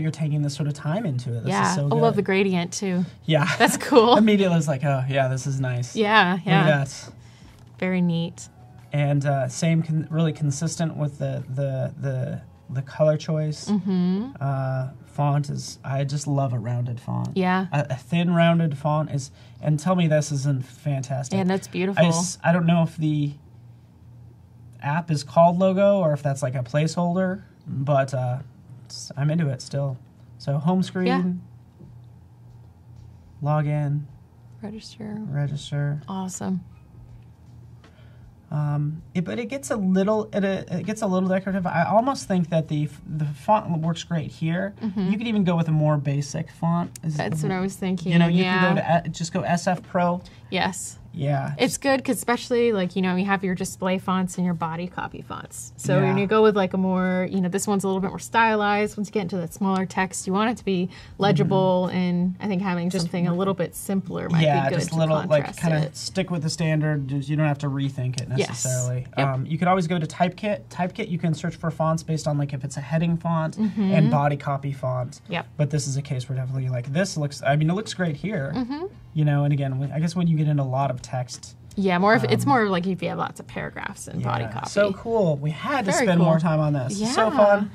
taking this sort of time into it. This is so good. I love the gradient too. Yeah. That's cool. Immediately it's like, oh yeah, this is nice. Yeah, yeah. Look at that. Very neat. And really consistent with the color choice. Font is, I just love a rounded font. Yeah. A thin rounded font is, and tell me this isn't fantastic. And that's beautiful. I don't know if the app is called Logo or if that's like a placeholder, but I'm into it still. So home screen, log in, register. Awesome. But it gets a little decorative. I almost think that the font works great here. You could even go with a more basic font. That's what I was thinking. You know, you can go to just go SF Pro. Yes. Yeah. It's good because especially like, you know, you have your display fonts and your body copy fonts. So Yeah. when you go with like a more, you know, this one's a little bit more stylized. Once you get into that smaller text, you want it to be legible. And I think having something a little bit simpler might be good just a to little, like, contrast kind of it. stick with the standard. You don't have to rethink it necessarily. Yes. Yep. You could always go to Typekit. Typekit, you can search for fonts based on like if it's a heading font and body copy font. Yep. But this is a case where definitely like this looks, I mean, it looks great here. You know, and again, I guess when you get into a lot of text. Yeah, more if it's more like if you have lots of paragraphs and body copy. So cool. We had to Very spend cool. more time on this. Yeah. So fun.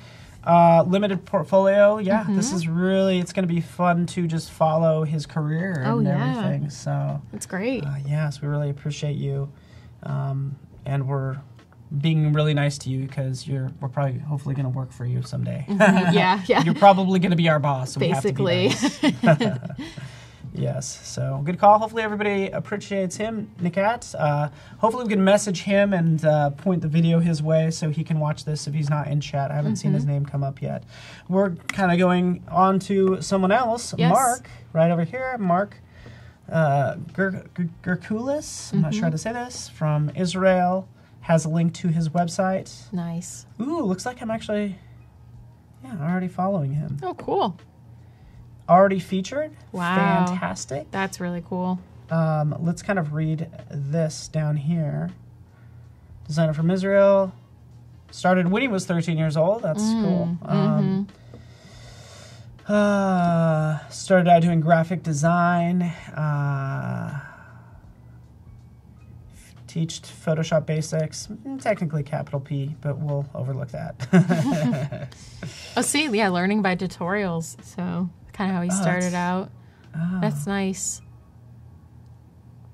Limited portfolio. Yeah, this is really, it's going to be fun to just follow his career and everything. So It's great. yes, we really appreciate you. And we're being really nice to you because we're probably hopefully going to work for you someday. Yeah. You're probably going to be our boss. So Basically. We have to be nice. Yes, so good call. Hopefully everybody appreciates him, Nikat. Hopefully we can message him and point the video his way so he can watch this if he's not in chat. I haven't seen his name come up yet. We're kind of going on to someone else, Yes. Mark, right over here. Mark Gerkulis, I'm not sure how to say this, from Israel, has a link to his website. Nice. Ooh, looks like I'm actually, already following him. Oh, cool. Already featured. Wow. Fantastic. That's really cool. Let's kind of read this down here. Designer from Israel. Started when he was 13 years old. That's cool. Started out doing graphic design. Teached Photoshop basics. Technically capital P, but we'll overlook that. Oh, see, yeah, learning by tutorials. So kind of how he started out. That's nice.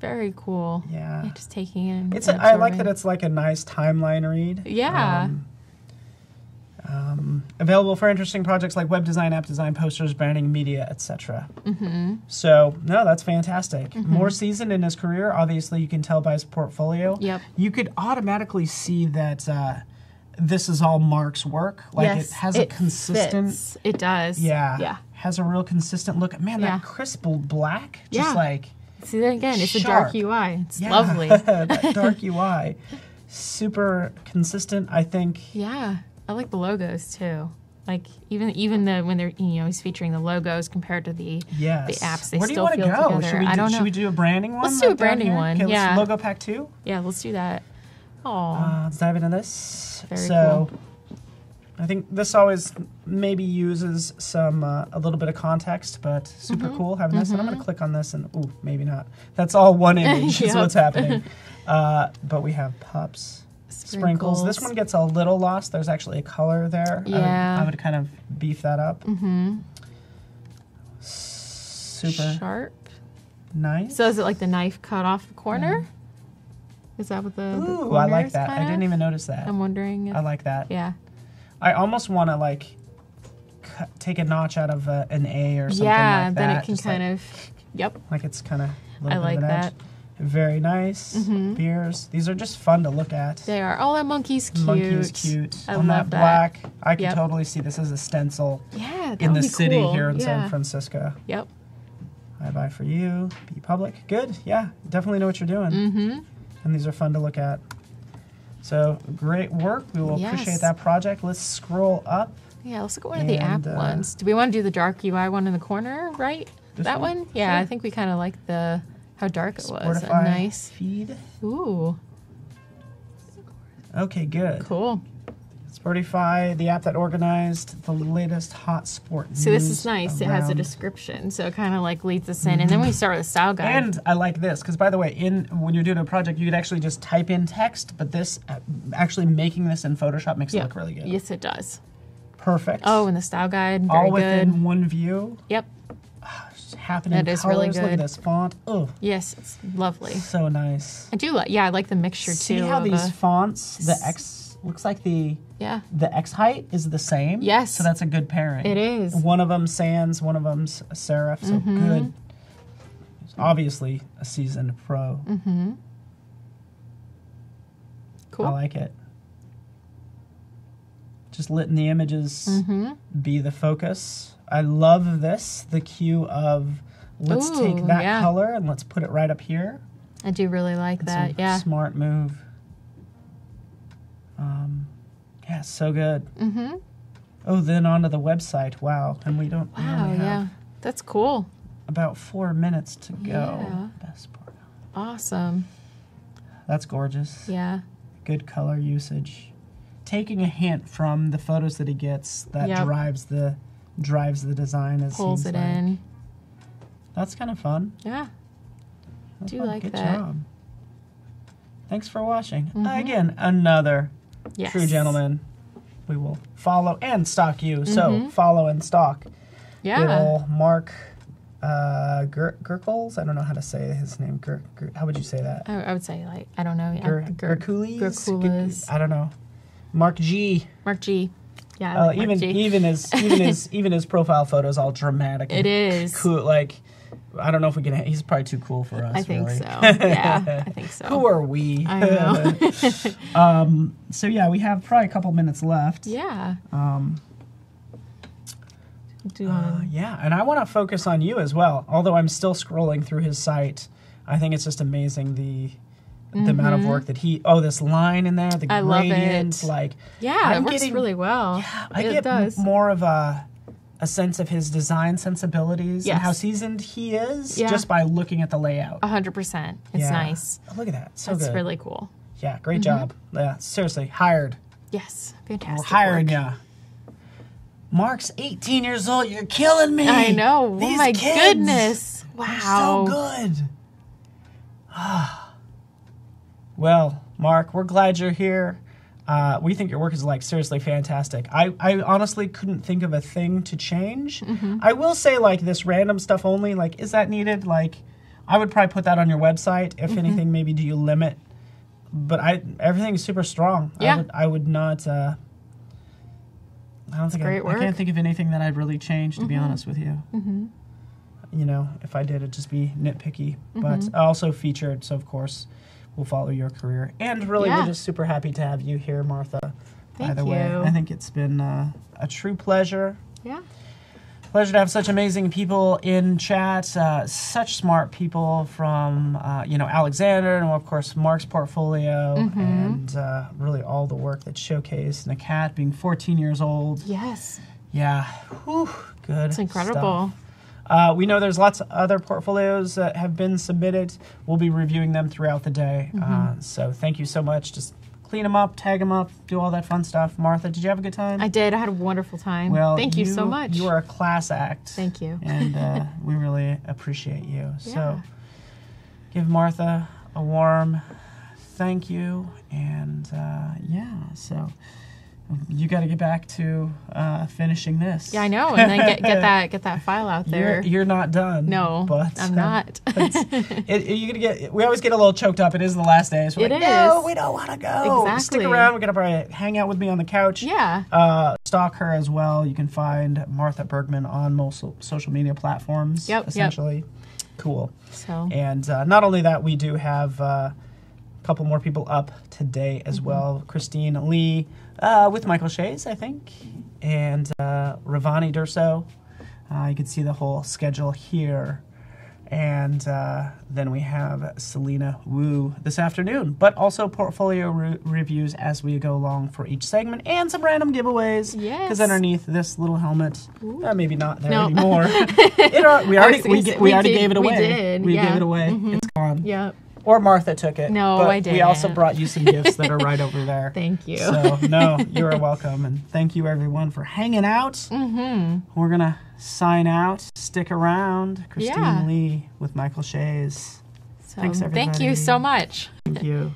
Very cool. Yeah. Just taking in. It's I like that it's like a nice timeline read. Yeah. Available for interesting projects like web design, app design, posters, branding, media, etc. So, no, that's fantastic. More seasoned in his career. Obviously, you can tell by his portfolio. Yep. You could automatically see that this is all Mark's work. Like, Yes, it has a consistent... fits. It does. Yeah. Yeah. Has a real consistent look. Man, Yeah. that crisp black. Just Yeah. like... See that again? It's Sharp. a dark UI. It's Yeah, lovely. that dark UI. Super consistent, I think. Yeah. I like the logos too. Like even the when they're he's featuring the logos compared to the apps, they Where do you still want to feel go? together. I don't know. know. Should we do a branding one? Let's do a down branding here? one, Okay, yeah. let's logo pack 2. Yeah, let's do that. Oh, Let's dive into this. Very cool. I think this always maybe uses some a little bit of context, but super cool having this. And I'm going to click on this and ooh, maybe not. That's all one image is Yep. what's happening. But we have pups. Sprinkles. This one gets a little lost. There's actually a color there. Yeah. I would kind of beef that up. Super sharp. nice. So is it like the knife cut off the corner? Is that what the Ooh, corner I like is that. kind I of? didn't even notice that. I'm wondering. If, I like that. Yeah. I almost want to like take a notch out of an A or something Yeah. like that. Then it can just kind of. Yep. like it's kind of. I like that. Very nice beers. These are just fun to look at. They are. Oh, that monkey's cute. Monkey's cute. I On love that black, I can Yep. totally see this as a stencil Yeah. That in would the be city cool. here in San Yeah. Francisco. Yep. I buy for you. Be public. Good. Yeah. Definitely know what you're doing. And these are fun to look at. So great work. We will Yes. appreciate that project. Let's scroll up. Yeah, let's go one of the app And, ones. Do we want to do the dark UI one in the corner, right? This That one? one? Yeah, Sure. I think we kind of like how dark it was. Sportify Nice. feed. Ooh, Okay, good. cool. Sportify, the app that organized the latest hot sport news. See, this is nice. It has a around- description, so it kind of like leads us in. And then we start with a style guide. And I like this because, by the way, when you're doing a project, you could actually just type in text, but this actually making this in Photoshop makes it look really good. Yes, it does. Perfect. Oh, and the style guide, very all good. within one view. Yep. Just happening That is really colors. Look at good. this font. Oh, Yes, it's lovely. so nice. I do like. Yeah, I like the mixture See too. how of these fonts, the X looks like the X height is the same. Yes. So that's a good pairing. It is. One of them sans, one of them's a serif. So good. It's obviously a seasoned pro. Cool. I like it. Just letting the images be the focus. I love this. The cue of let's Ooh, take that yeah. color and let's put it right up here. I do really like That's that. a Yeah. smart move. Yeah, so good. Mm-hmm. Oh, then onto the website. Wow, and we don't. we Wow. only have Yeah. That's cool. about 4 minutes to go. Yeah. Best part. Awesome. That's gorgeous. Yeah. Good color usage. Taking a hint from the photos that he gets that Yep. drives the design. It Pulls seems it like. in. That's kind of fun. Yeah. That's Do fun. like Good that. job. Thanks for watching. Mhm. Again, another Yes. true gentleman. We will follow and stalk you. So Mhm. follow and stalk. Good Yeah. old Mark Gerkels. I don't know how to say his name. How would you say that? I would say like I don't know. Yeah. Gerkules? Gerkules. I don't know. Mark G. Mark G. Yeah. I like Mark G. Even his profile photo is all dramatic. It is. Cool. Like, I don't know if we can. He's probably too cool for us. I think really. so. Yeah. I think so. Who are we? I know. So yeah, we have probably a couple minutes left. Yeah. Do you Yeah, and I want to focus on you as well. Although I'm still scrolling through his site, I think it's just amazing the amount of work that he. Oh, this line in there, the I love gradient, it. like Yeah, I'm it works getting- really well. I it get does. more of a sense of his design sensibilities and Yes. how seasoned he is Yeah. just by looking at the layout. 100%. It's Yeah. nice. Oh, look at that, so That's good. really cool. Yeah, great job. Yeah, seriously, hired. Yes. We're Fantastic. hiring work. ya. Mark's 18 years old. You're killing me. I know. Oh These my kids goodness. are Wow. so good. Well, Mark, we're glad you're here. We think your work is like seriously fantastic. I honestly couldn't think of a thing to change. I will say like this random stuff only, like, is that needed? Like, I would probably put that on your website. If anything, maybe do you limit? But everything's super strong. Yeah. I would not. I don't think great I work. can't think of anything that I'd really change, to be honest with you. You know, if I did, it'd just be nitpicky. But also featured, so of course we'll follow your career. And really, Yeah. we're just super happy to have you here, Martha. By Thank the way, you. I think it's been a true pleasure. Yeah. Pleasure to have such amazing people in chat, such smart people from, Alexander and, of course, Mark's portfolio, and really all the work that's showcased. Nakat being 14 years old. Yes. Yeah, whew, good. It's incredible. Stuff. We know there's lots of other portfolios that have been submitted. We'll be reviewing them throughout the day. So thank you so much. Just clean them up, tag them up, do all that fun stuff. Martha, did you have a good time? I did. I had a wonderful time. Well, Thank you so much. You are a class act. Thank you. And we really appreciate you. Yeah. So give Martha a warm thank you. And so you got to get back to finishing this. Yeah, I know. And then get that file out there. You're not done. No, but I'm not. you're gonna get. We always get a little choked up. It is the last day, so we're It like, no, is. we don't want to go. Exactly. Stick around. We're gonna probably hang out with me on the couch. Yeah. Stalk her as well. You can find Martha Bergmann on most social media platforms. Yep. Essentially, cool. So. And not only that, we do have a couple more people up today as well. Christine Lee with Michael Shays, I think, and Ravani Durso. You can see the whole schedule here. And then we have Selena Wu this afternoon, but also portfolio reviews as we go along for each segment and some random giveaways. Yes. Because underneath this little helmet, maybe not there No. anymore. We already gave it away. We did. We Yeah. gave it away. It's gone. Yep. Or Martha took it. No, but I We also didn't. brought you some gifts that are right over there. Thank you. So, no, you're welcome. And thank you, everyone, for hanging out. We're going to sign out. Stick around. Christine Yeah. Lee with Michael Shays. So, Thanks, thank everybody. you so much. Thank you.